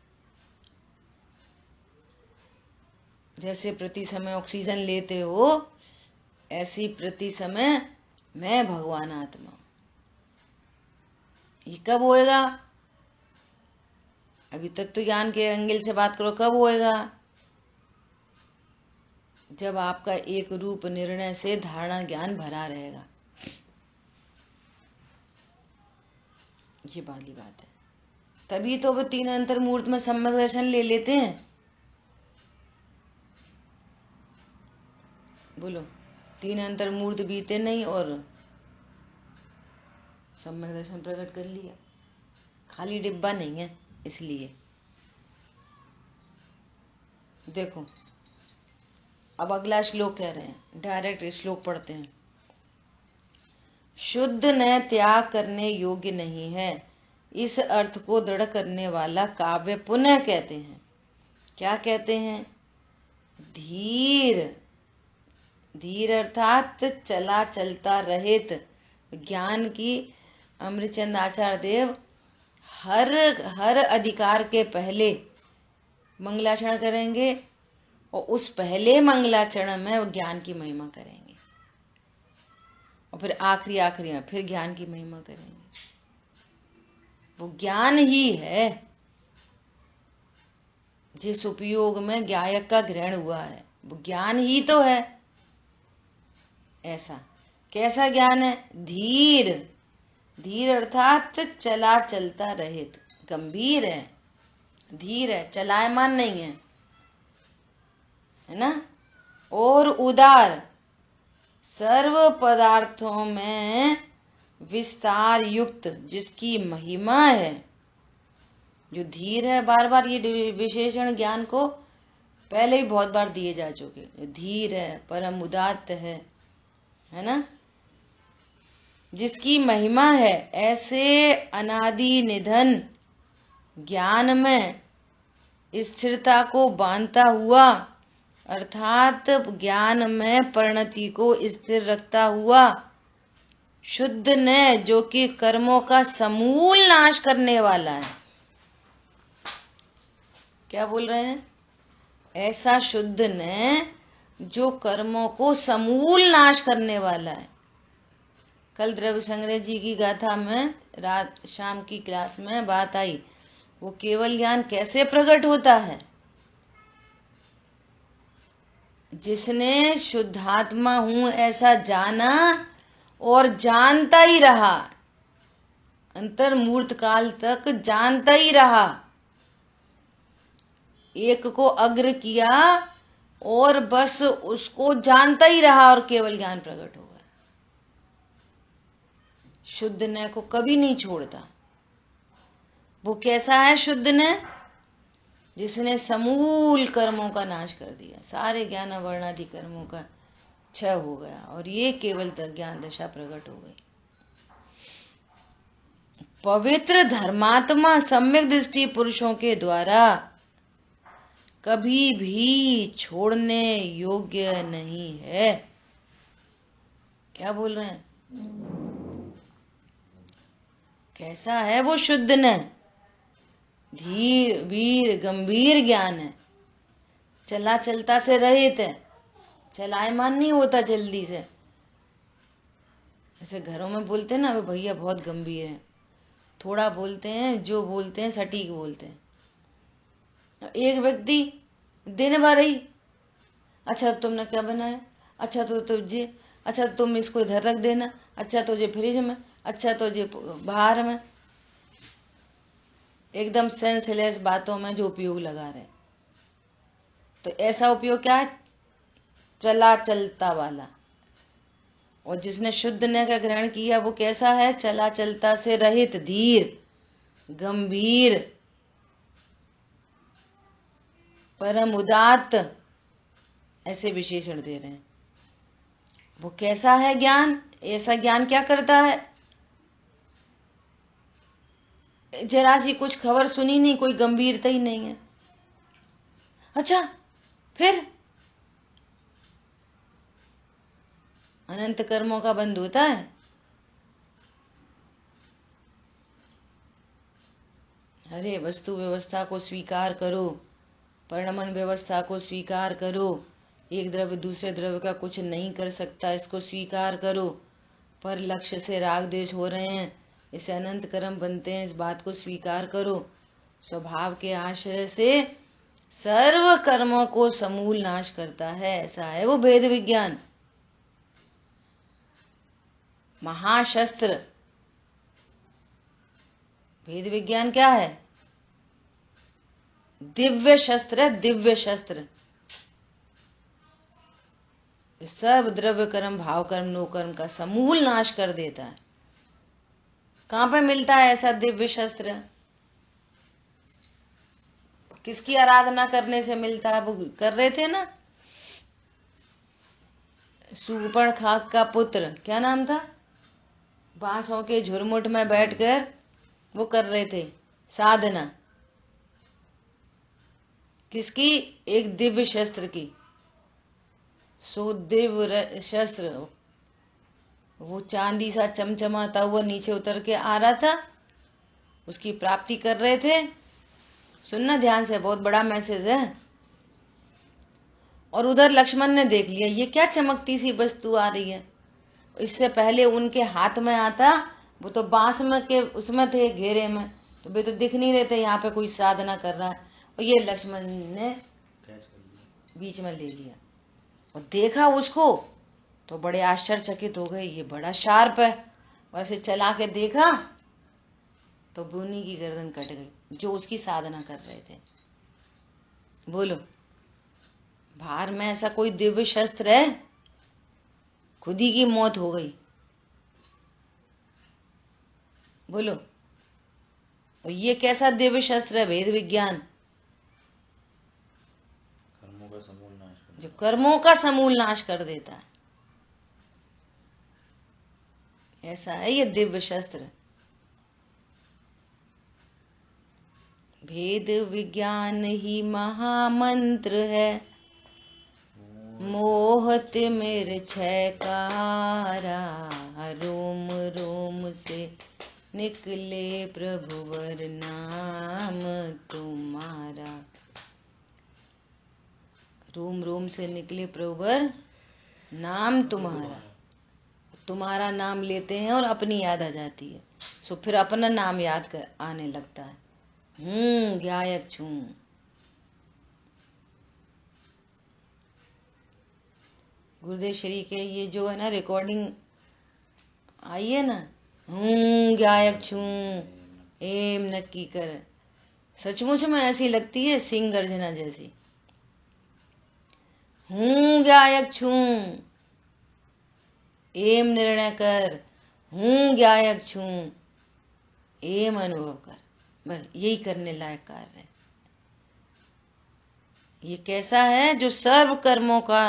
जैसे प्रति समय ऑक्सीजन लेते हो, ऐसी प्रति समय मैं भगवान आत्मा। ये कब होएगा? अभी तत्व ज्ञान के एंगल से बात करो, कब होएगा? जब आपका एक रूप निर्णय से धारणा ज्ञान भरा रहेगा। ये वाली बात है। तभी तो वो तीन अंतर्मूर्त में सम्यक दर्शन ले लेते हैं। बोलो, तीन अंतर्मूर्त बीते नहीं और सम्यक दर्शन प्रकट कर लिया। खाली डिब्बा नहीं है इसलिए। देखो अब अगला श्लोक कह रहे हैं, डायरेक्ट श्लोक पढ़ते हैं। शुद्ध न त्याग करने योग्य नहीं है, इस अर्थ को दृढ़ करने वाला काव्य पुनः कहते हैं। क्या कहते हैं? धीर। धीर अर्थात चला चलता रहित। ज्ञान की अमृतचंद आचार्य देव हर अधिकार के पहले मंगलाचरण करेंगे और उस पहले मंगलाचरण में वो ज्ञान की महिमा करेंगे और फिर आखिरी में फिर ज्ञान की महिमा करेंगे। वो ज्ञान ही है जिस उपयोग में गायक का ग्रहण हुआ है, वो ज्ञान ही तो है। ऐसा कैसा ज्ञान है? धीर। धीर अर्थात चला चलता रहित, गंभीर है, धीर है, चलायमान नहीं है, है ना। और उदार, सर्व पदार्थों में विस्तार युक्त, जिसकी महिमा है। जो धीर है, बार बार ये विशेषण ज्ञान को पहले ही बहुत बार दिए जा चुके। जो धीर है, परम उदात्त है ना, जिसकी महिमा है, ऐसे अनादि निधन ज्ञान में स्थिरता को बांधता हुआ, अर्थात ज्ञान में परिणति को स्थिर रखता हुआ, शुद्ध ने, जो कि कर्मों का समूल नाश करने वाला है। क्या बोल रहे हैं? ऐसा शुद्ध ने जो कर्मों को समूल नाश करने वाला है। कल द्रव्य संग्रह जी की गाथा में रात शाम की क्लास में बात आई, वो केवल ज्ञान कैसे प्रकट होता है? जिसने शुद्धात्मा हूं ऐसा जाना और जानता ही रहा, अंतर्मूर्त काल तक जानता ही रहा, एक को अग्र किया और बस उसको जानता ही रहा और केवल ज्ञान प्रकट हो गया। शुद्ध ने को कभी नहीं छोड़ता। वो कैसा है शुद्ध ने? जिसने समूल कर्मों का नाश कर दिया, सारे ज्ञान वर्णादि कर्मों का क्षय हो गया और ये केवल तक ज्ञान दशा प्रकट हो गई। पवित्र धर्मात्मा सम्यक दृष्टि पुरुषों के द्वारा कभी भी छोड़ने योग्य नहीं है। क्या बोल रहे हैं? कैसा है वो शुद्ध ने? धीर वीर गंभीर ज्ञान है, चला चलता से रहित है, चलायमान नहीं होता जल्दी से। ऐसे घरों में बोलते हैं ना, वे भैया बहुत गंभीर हैं, थोड़ा बोलते हैं, जो बोलते हैं सटीक बोलते हैं। एक व्यक्ति दिन भर ही, अच्छा तुमने क्या बनाया, अच्छा तो तुझे, अच्छा तुम इसको इधर रख देना, अच्छा तुझे फ्रिज में, अच्छा तुझे बाहर में, एकदम सेंसलेस बातों में जो उपयोग लगा रहे। तो ऐसा उपयोग क्या है? चला चलता वाला। और जिसने शुद्ध ने का ग्रहण किया वो कैसा है? चला चलता से रहित, धीर गंभीर, परम उदात्त, ऐसे विशेषण दे रहे हैं। वो कैसा है ज्ञान? ऐसा ज्ञान क्या करता है? जरा सी कुछ खबर सुनी नहीं, कोई गंभीरता ही नहीं है, अच्छा फिर अनंत कर्मों का बंध होता है। अरे वस्तु व्यवस्था को स्वीकार करो, परिणमन व्यवस्था को स्वीकार करो, एक द्रव्य दूसरे द्रव्य का कुछ नहीं कर सकता, इसको स्वीकार करो। पर लक्ष्य से राग द्वेष हो रहे हैं, इसे अनंत कर्म बनते हैं, इस बात को स्वीकार करो। स्वभाव के आश्रय से सर्व कर्मों को समूल नाश करता है, ऐसा है वो भेद विज्ञान। महाशस्त्र भेद विज्ञान क्या है? दिव्य शस्त्र है, दिव्य शस्त्र। सब द्रव्य कर्म, भाव कर्म, नो कर्म का समूल नाश कर देता है। कहां पे मिलता है ऐसा दिव्य शस्त्र? किसकी आराधना करने से मिलता है? वो कर रहे थे ना, शूर्पणखा का पुत्र, क्या नाम था, बांसों के झुरमुट में बैठकर वो कर रहे थे साधना। किसकी? एक दिव्य शस्त्र की। सो दिव्य शस्त्र वो चांदी सा चमचमाता हुआ नीचे उतर के आ रहा था, उसकी प्राप्ति कर रहे थे। सुनना ध्यान से, बहुत बड़ा मैसेज है। और उधर लक्ष्मण ने देख लिया, ये क्या चमकती सी वस्तु आ रही है। इससे पहले उनके हाथ में आता, वो तो बांस में के उसमें थे, घेरे में, तो वे तो दिख नहीं रहे थे यहाँ पे कोई साधना कर रहा है। और ये लक्ष्मण ने बीच में ले लिया और देखा उसको तो बड़े आश्चर्यचकित हो गए, ये बड़ा शार्प है। वैसे चला के देखा तो बुनी की गर्दन कट गई, जो उसकी साधना कर रहे थे। बोलो, बाहर में ऐसा कोई दिव्य शस्त्र है? खुद ही की मौत हो गई। बोलो, और ये कैसा दिव्य शस्त्र है? भेद विज्ञान, जो कर्मों का समूल नाश कर देता है। ऐसा है ये दिव्य शस्त्र। भेद विज्ञान ही महामंत्र है, मोहत मेरे छयकारा, रोम रोम से निकले प्रभुवर नाम तुम्हारा। रोम रोम से निकले प्रभुवर नाम तुम्हारा। तुम्हारा नाम लेते हैं और अपनी याद आ जाती है, सो फिर अपना नाम याद कर आने लगता है। ज्ञायक छू। गुरुदेव श्री के ये जो है ना रिकॉर्डिंग आई है ना, ज्ञायक छू, एम नक्की कर, सचमुच में ऐसी लगती है सिंह गर्जना जैसी। ज्ञायक छू, एम निर्णय कर, ज्ञायक छू, एम अनुभव कर। बस यही करने लायक कार्य है। ये कैसा है? जो सर्व कर्मों का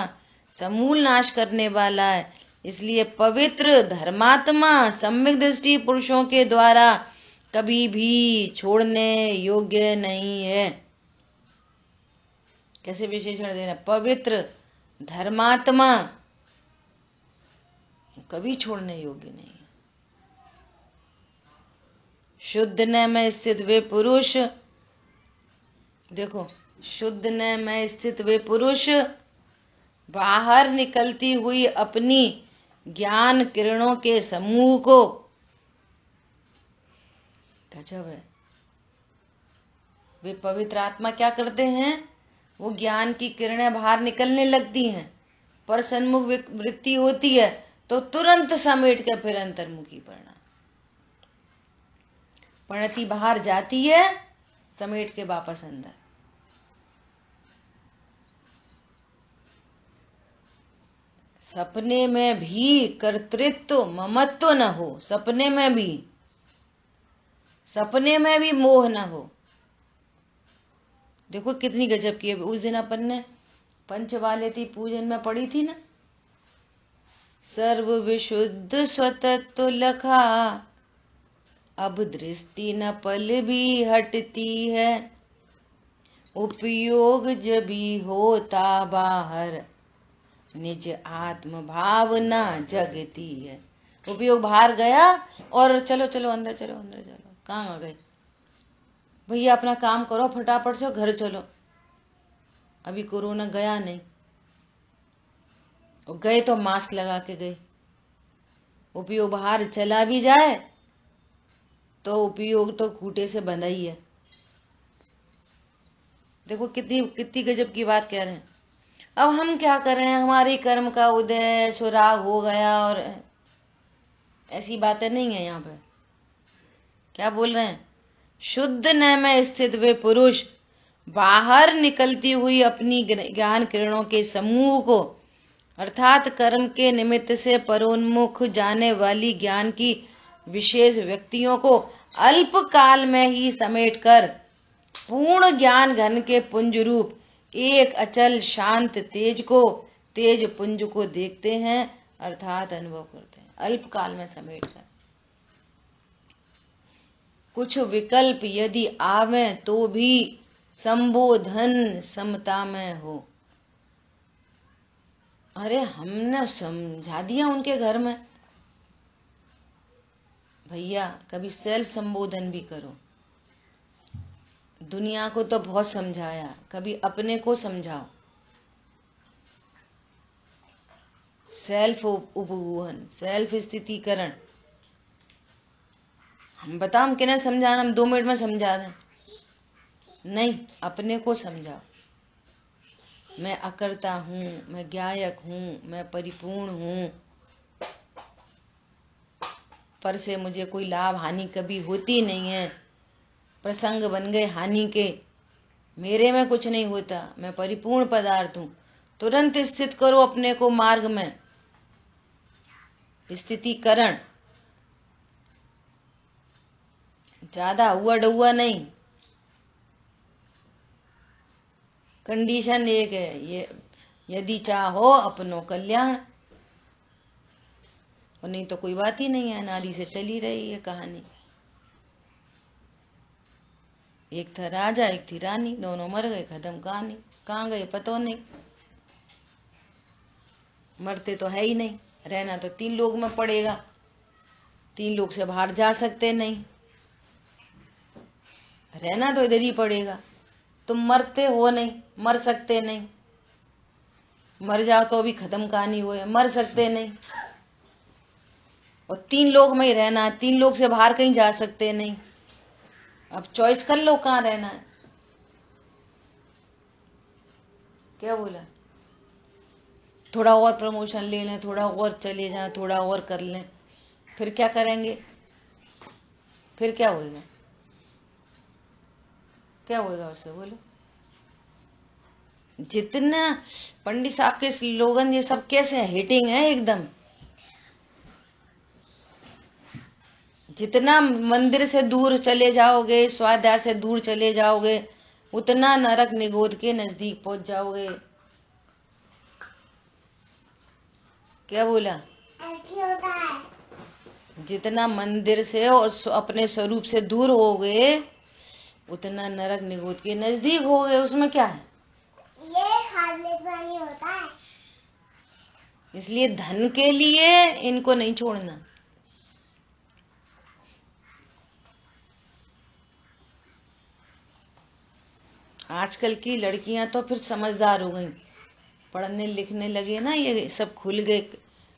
समूल नाश करने वाला है। इसलिए पवित्र धर्मात्मा सम्यक दृष्टि पुरुषों के द्वारा कभी भी छोड़ने योग्य नहीं है। कैसे विशेषण देना? पवित्र धर्मात्मा कभी छोड़ने योग्य नहीं है। शुद्ध न में स्थित वे पुरुष, देखो, शुद्ध न में स्थित वे पुरुष बाहर निकलती हुई अपनी ज्ञान किरणों के समूह को, गजब है, वे पवित्र आत्मा क्या करते हैं? वो ज्ञान की किरणें बाहर निकलने लगती हैं, पर सन्मुख वृत्ति होती है तो तुरंत समेट के फिर अंतर्मुखी पड़ना। प्रणति बाहर जाती है, समेट के वापस अंदर। सपने में भी कर्तृत्व ममत्व न हो, सपने में भी मोह न हो। देखो कितनी गजब की है। उस दिन अपन ने पंचवालेती पूजन में पढ़ी थी ना, सर्व विशुद्ध स्वतत्व लखा, अब दृष्टि न पल भी हटती है, उपयोग जब भी होता बाहर, निज आत्म भावना जगती है। उपयोग बाहर गया और चलो चलो अंदर चलो, अंदर चलो, कहाँ आ गए भैया? अपना काम करो फटाफट से, घर चलो। अभी कोरोना गया नहीं, और गए तो मास्क लगा के गए। उपयोग बाहर चला भी जाए तो उपयोग तो खूंटे से बंधा ही है। देखो कितनी गजब की बात कह रहे हैं। अब हम क्या करें? हमारी कर्म का उदय सुराग हो गया, और ऐसी बातें नहीं है यहाँ पे। क्या बोल रहे हैं? शुद्ध न में स्थित वे पुरुष बाहर निकलती हुई अपनी ज्ञान किरणों के समूह को अर्थात कर्म के निमित्त से परोन्मुख जाने वाली ज्ञान की विशेष व्यक्तियों को अल्प काल में ही समेटकर पूर्ण ज्ञान घन के पुंज रूप एक अचल शांत तेज पुंज को देखते हैं अर्थात अनुभव करते हैं। अल्प काल में समेटकर कुछ विकल्प यदि आवे तो भी संबोधन समता में हो। अरे हमने समझा दिया उनके घर में, भैया कभी सेल्फ संबोधन भी करो। दुनिया को तो बहुत समझाया, कभी अपने को समझाओ। सेल्फ उपगुहन, सेल्फ स्थितिकरण। हम बताओ हम किन्हें समझाना, हम 2 मिनट में समझा दें? नहीं, अपने को समझाओ। मैं अकर्ता हूँ, मैं ज्ञायक हूँ, मैं परिपूर्ण हूँ, पर से मुझे कोई लाभ हानि कभी होती नहीं है। प्रसंग बन गए हानि के, मेरे में कुछ नहीं होता, मैं परिपूर्ण पदार्थ हूँ। तुरंत स्थित करो अपने को मार्ग में, स्थितिकरण। ज्यादा हुआ डुआ नहीं। कंडीशन एक है, ये यदि चाहो अपनों कल्याण, और नहीं तो कोई बात ही नहीं है। अनादि से चली रही है कहानी। एक था राजा, एक थी रानी, दोनों मर गए, खत्म कहानी। कहाँ गए पता नहीं। मरते तो है ही नहीं, रहना तो 3 लोक में पड़ेगा। 3 लोक से बाहर जा सकते नहीं, रहना तो इधर ही पड़ेगा। तुम मरते हो नहीं, मर सकते नहीं। मर जाओ तो भी खत्म कहानी हो है, मर सकते नहीं। और 3 लोक में ही रहना, 3 लोक से बाहर कहीं जा सकते नहीं। अब चॉइस कर लो कहाँ रहना है। क्या बोला? थोड़ा और प्रमोशन ले लें, थोड़ा और चले जाएं, थोड़ा और कर लें, फिर क्या करेंगे? फिर क्या होगा? क्या होगा उससे बोलो? जितना पंडित साहब के स्लोगन ये सब कैसे है, हिटिंग है एकदम। जितना मंदिर से दूर चले जाओगे, स्वाध्याय से दूर चले जाओगे, उतना नरक निगोद के नजदीक पहुंच जाओगे। क्या बोला? जितना मंदिर से और अपने स्वरूप से दूर होगे, उतना नरक निगोद के नजदीक होगे। उसमें क्या है? ये हार्मलेस होता है। इसलिए धन के लिए इनको नहीं छोड़ना। आजकल की लड़कियां तो फिर समझदार हो गई, पढ़ने लिखने लगे ना, ये सब खुल गए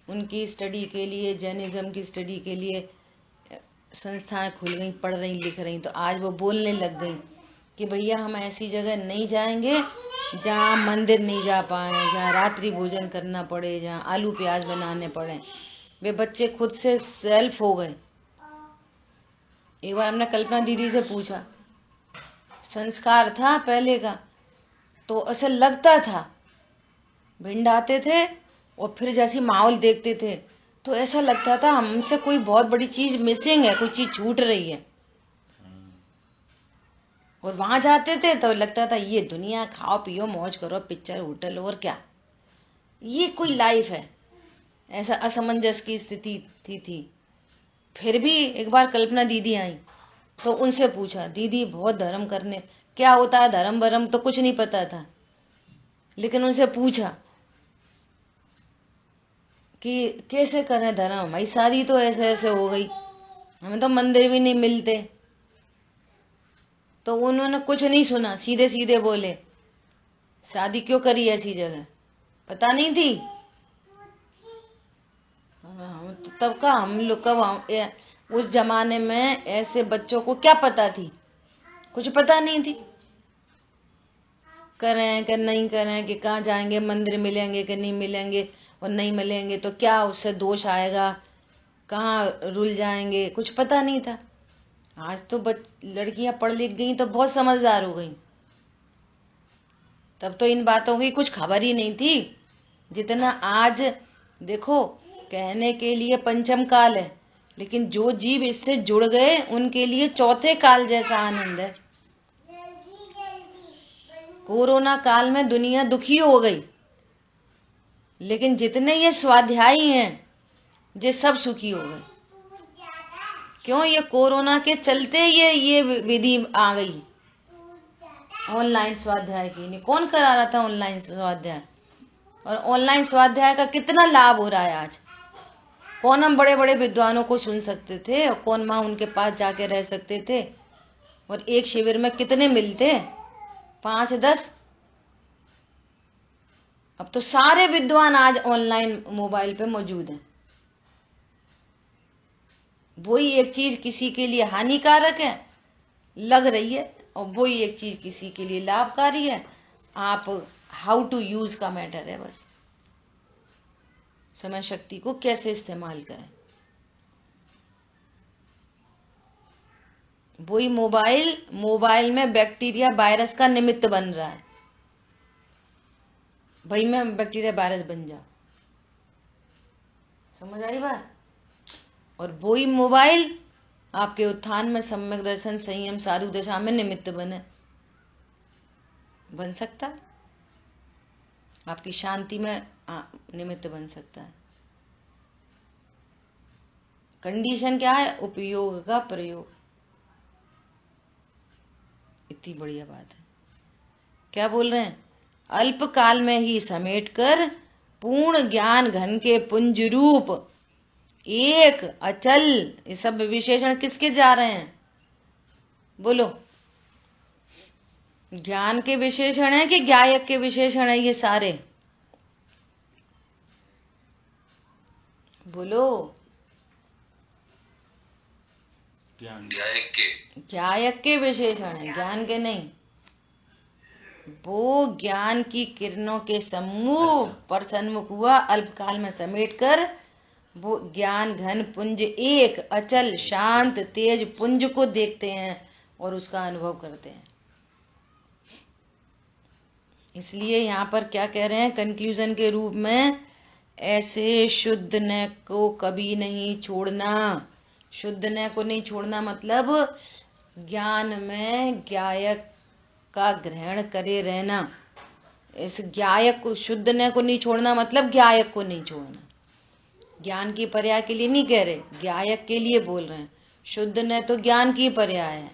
उनकी स्टडी के लिए, जैनिज्म की स्टडी के लिए संस्थाएं खुल गई, पढ़ रही लिख रही। तो आज वो बोलने लग गई कि भैया हम ऐसी जगह नहीं जाएंगे जहाँ मंदिर नहीं जा पाए, जहाँ रात्रि भोजन करना पड़े, जहाँ आलू प्याज बनाने पड़े। वे बच्चे खुद से सेल्फ हो गए। एक बार हमने कल्पना दीदी से पूछा, संस्कार था पहले का तो ऐसा लगता था, भिंड आते थे और फिर जैसी माहौल देखते थे तो ऐसा लगता था हमसे कोई बहुत बड़ी चीज मिसिंग है, कोई चीज छूट रही है। और वहां जाते थे तो लगता था ये दुनिया, खाओ पियो मौज करो, पिक्चर होटल और क्या, ये कोई लाइफ है। ऐसा असमंजस की स्थिति थी। फिर भी एक बार कल्पना दीदी आई तो उनसे पूछा, दीदी बहुत धर्म करने, क्या होता है धर्म वरम तो कुछ नहीं पता था, लेकिन उनसे पूछा कि कैसे करें धर्म, हमारी शादी तो ऐसे ऐसे हो गई, हमें तो मंदिर भी नहीं मिलते। तो उन्होंने कुछ नहीं सुना, सीधे सीधे बोले, शादी क्यों करी ऐसी जगह, पता नहीं थी? तब का हम लोग कब, उस जमाने में ऐसे बच्चों को क्या पता थी? कुछ पता नहीं थी। करें कि नहीं करें, कि कहाँ जाएंगे, मंदिर मिलेंगे कि नहीं मिलेंगे, और नहीं मिलेंगे तो क्या उससे दोष आएगा, कहाँ रुल जाएंगे, कुछ पता नहीं था। आज तो लड़कियां पढ़ लिख गई तो बहुत समझदार हो गई, तब तो इन बातों की कुछ खबर ही नहीं थी जितना आज। देखो, कहने के लिए पंचम काल है, लेकिन जो जीव इससे जुड़ गए उनके लिए चौथे काल जैसा आनंद है। कोरोना काल में दुनिया दुखी हो गई, लेकिन जितने ये स्वाध्यायी हैं ये सब सुखी हो गए। क्यों? ये कोरोना के चलते ये विधि आ गई ऑनलाइन स्वाध्याय की। नहीं, कौन करा रहा था ऑनलाइन स्वाध्याय? और ऑनलाइन स्वाध्याय का कितना लाभ हो रहा है आज। कौन हम बड़े बड़े विद्वानों को सुन सकते थे, और कौन माँ उनके पास जाके रह सकते थे, और एक शिविर में कितने मिलते, 5-10। अब तो सारे विद्वान आज ऑनलाइन मोबाइल पे मौजूद हैं। वही एक चीज किसी के लिए हानिकारक है लग रही है, और वही एक चीज किसी के लिए लाभकारी है। आप हाउ टू यूज का मैटर है बस। समय शक्ति को कैसे इस्तेमाल करें। वही मोबाइल में बैक्टीरिया वायरस का निमित्त बन रहा है। भाई मैं बैक्टीरिया वायरस बन जाऊं, समझ आई बात? और वही मोबाइल आपके उत्थान में सम्यक दर्शन संयम साधु दशा में निमित्त बन सकता है। आपकी शांति में निमित्त बन सकता है। कंडीशन क्या है? उपयोग का प्रयोग। इतनी बढ़िया बात है। क्या बोल रहे हैं? अल्प काल में ही समेटकर पूर्ण ज्ञान घन के पुंज रूप एक अचल। ये सब विशेषण किसके जा रहे हैं? बोलो। ज्ञान के विशेषण है कि ज्ञायक के विशेषण है? ये सारे बोलो। ज्ञायक के विशेषण है, ज्ञान के नहीं। वो ज्ञान की किरणों के समूह पर सन्मुख हुआ, अल्पकाल में समेटकर वो ज्ञान घन पुंज एक अचल शांत तेज पुंज को देखते हैं और उसका अनुभव करते हैं। इसलिए यहाँ पर क्या कह रहे हैं कंक्लूजन के रूप में? ऐसे शुद्ध न को कभी नहीं छोड़ना। शुद्ध न को नहीं छोड़ना मतलब ज्ञान में ज्ञायक का ग्रहण करे रहना। इस ज्ञायक को, शुद्ध न को नहीं छोड़ना मतलब ज्ञायक को नहीं छोड़ना। ज्ञान की पर्याय के लिए नहीं कह रहे, ज्ञायक के लिए बोल रहे हैं। शुद्ध न तो ज्ञान की पर्याय है।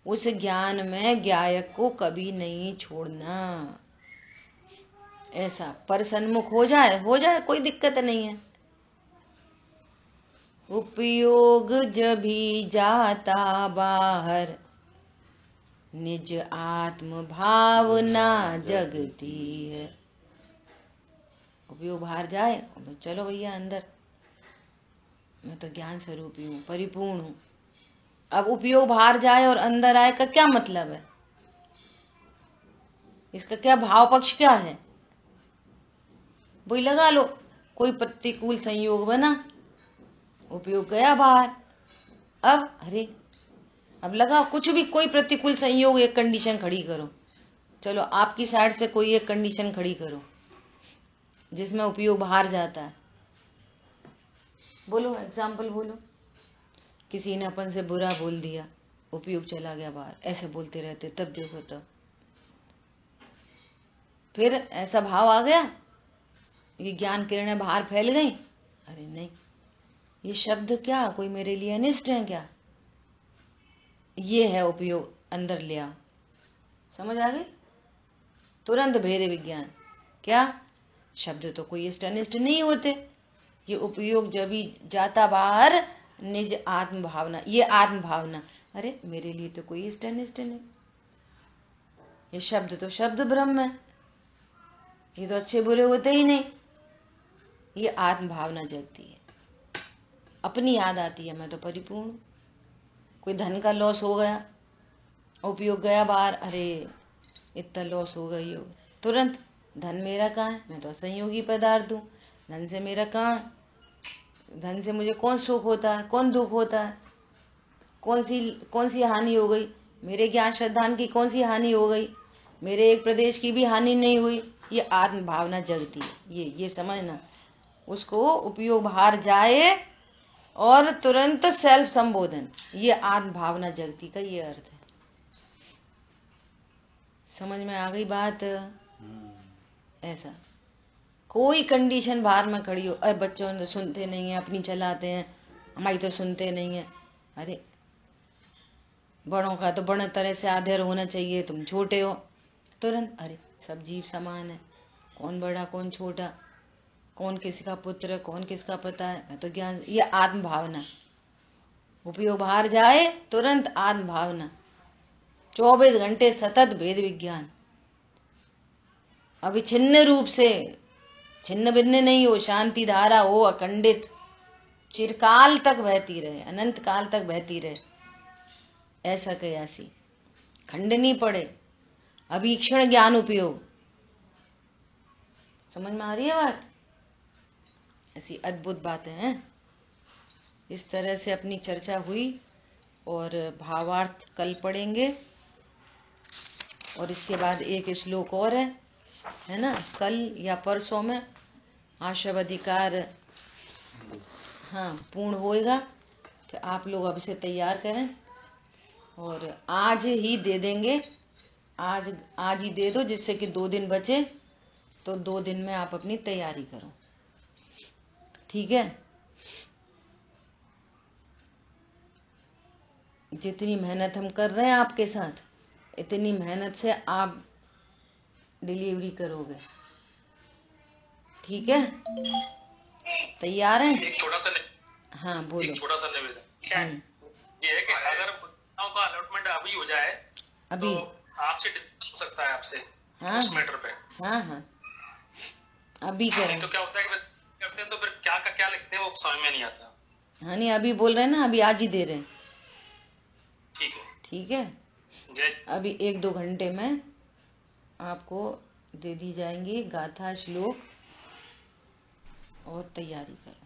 उस ज्ञान में ज्ञायक को कभी नहीं छोड़ना। ऐसा पर सन्मुख हो जाए कोई दिक्कत नहीं है। उपयोग जब भी जाता बाहर निज आत्म भावना जगती है। उपयोग बाहर जाए, चलो भैया अंदर, मैं तो ज्ञान स्वरूपी हूँ, परिपूर्ण हूँ। अब उपयोग बाहर जाए और अंदर आए का क्या मतलब है? इसका क्या भाव पक्ष क्या है? वही लगा लो। कोई प्रतिकूल संयोग बना, उपयोग गया बाहर। अब लगा कुछ भी, कोई प्रतिकूल संयोग, एक कंडीशन खड़ी करो। चलो आपकी साइड से कोई एक कंडीशन खड़ी करो जिसमें उपयोग बाहर जाता है। बोलो, एग्जाम्पल बोलो। किसी ने अपन से बुरा बोल दिया, उपयोग चला गया बाहर। ऐसे बोलते रहते, तब देखो तब फिर ऐसा भाव आ गया, ये ज्ञान किरणें बाहर फैल गई। अरे नहीं, ये शब्द क्या कोई मेरे लिए अनिष्ट है क्या? ये है उपयोग, अंदर ले आओ। समझ आ गई? तुरंत भेद विज्ञान। क्या? शब्द तो कोई इष्ट अनिष्ट नहीं होते। ये उपयोग जब भी जाता बाहर निज आत्म भावना, ये आत्म भावना, अरे मेरे लिए तो कोई इष्ट अनिष्ट नहीं। ये शब्द तो शब्द ब्रह्म है, ये तो अच्छे बुरे होते ही नहीं। ये आत्म भावना जगती है, अपनी याद आती है, मैं तो परिपूर्ण हूँ। कोई धन का लॉस हो गया, उपयोग गया बाहर, अरे इतना लॉस हो गई हो, तुरंत धन मेरा कहाँ है? मैं तो असंयोगी पदार्थ हूँ, धन से मेरा कहाँ है? धन से मुझे कौन सुख होता है, कौन दुख होता है? कौन सी हानि हो गई? मेरे ज्ञान श्रद्धान की कौन सी हानि हो गई? मेरे एक प्रदेश की भी हानि नहीं हुई। ये आत्म भावना जगती है। ये समझना। उसको उपयोग बाहर जाए और तुरंत सेल्फ संबोधन, ये आत्म भावना जगती का ये अर्थ है। समझ में आ गई बात? ऐसा कोई कंडीशन बाहर में खड़ी हो, अरे बच्चों तो सुनते नहीं है, अपनी चलाते हैं, हमारी तो सुनते नहीं है। अरे बड़ों का तो बड़े तरह से आदर होना चाहिए, तुम छोटे हो। तुरंत अरे सब जीव समान है, कौन बड़ा कौन छोटा, कौन किसका पुत्र कौन किसका पता है, मैं तो ज्ञान। ये आत्म भावना उपयोग बाहर जाए तुरंत आत्म भावना। 24 घंटे सतत भेद विज्ञान अविच्छिन्न रूप से, छिन्न भिन्न नहीं हो, शांति धारा हो अखंडित, चिरकाल तक बहती रहे, अनंत काल तक बहती रहे। ऐसा कयासी खंड नहीं पड़े, अभीक्षण ज्ञान उपयोग। समझ में आ रही है बात? ऐसी अद्भुत बातें हैं। इस तरह से अपनी चर्चा हुई और भावार्थ कल पढ़ेंगे। और इसके बाद एक श्लोक और है ना, कल या परसों में आशव अधिकार हाँ पूर्ण होएगा। फिर आप लोग अब से तैयार करें और आज ही दे देंगे, आज ही दे दो, जिससे कि 2 दिन बचे, तो 2 दिन में आप अपनी तैयारी करो। ठीक है? जितनी मेहनत हम कर रहे हैं आपके साथ, इतनी मेहनत से आप डिलीवरी करोगे। ठीक है? तैयार हैं? एक छोटा सा हाँ बोलो। एक छोटा सा निवेदन ये है कि अगर पुस्तकों का अलॉटमेंट अभी हो जाए अभी तो आपसे डिस्कशन हो सकता है आपसे हाँ उस मैटर पे। हाँ अभी करें। तो क्या होता है कि करते हैं तो फिर क्या का क्या लिखते हैं वो समझ में नहीं आता। हाँ नहीं अभी बोल रहे हैं ना, अभी आज ही दे रहे हैं। ठीक है ठीक है? अभी 1-2 घंटे में आपको दे दी जाएंगी गाथा श्लोक, और तैयारी करो।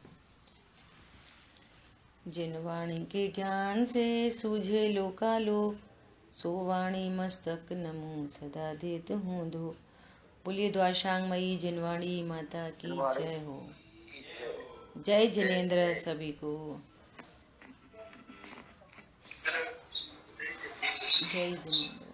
जिन वाणी के ज्ञान से सूझे लोकालोक, सो वाणी मस्तक नमो सदा देत हूँ धो। बोलिए द्वाशांगमयी जिनवाणी माता की जय हो। जय जिनेन्द्र सभी को। जय जिनेन्द्र।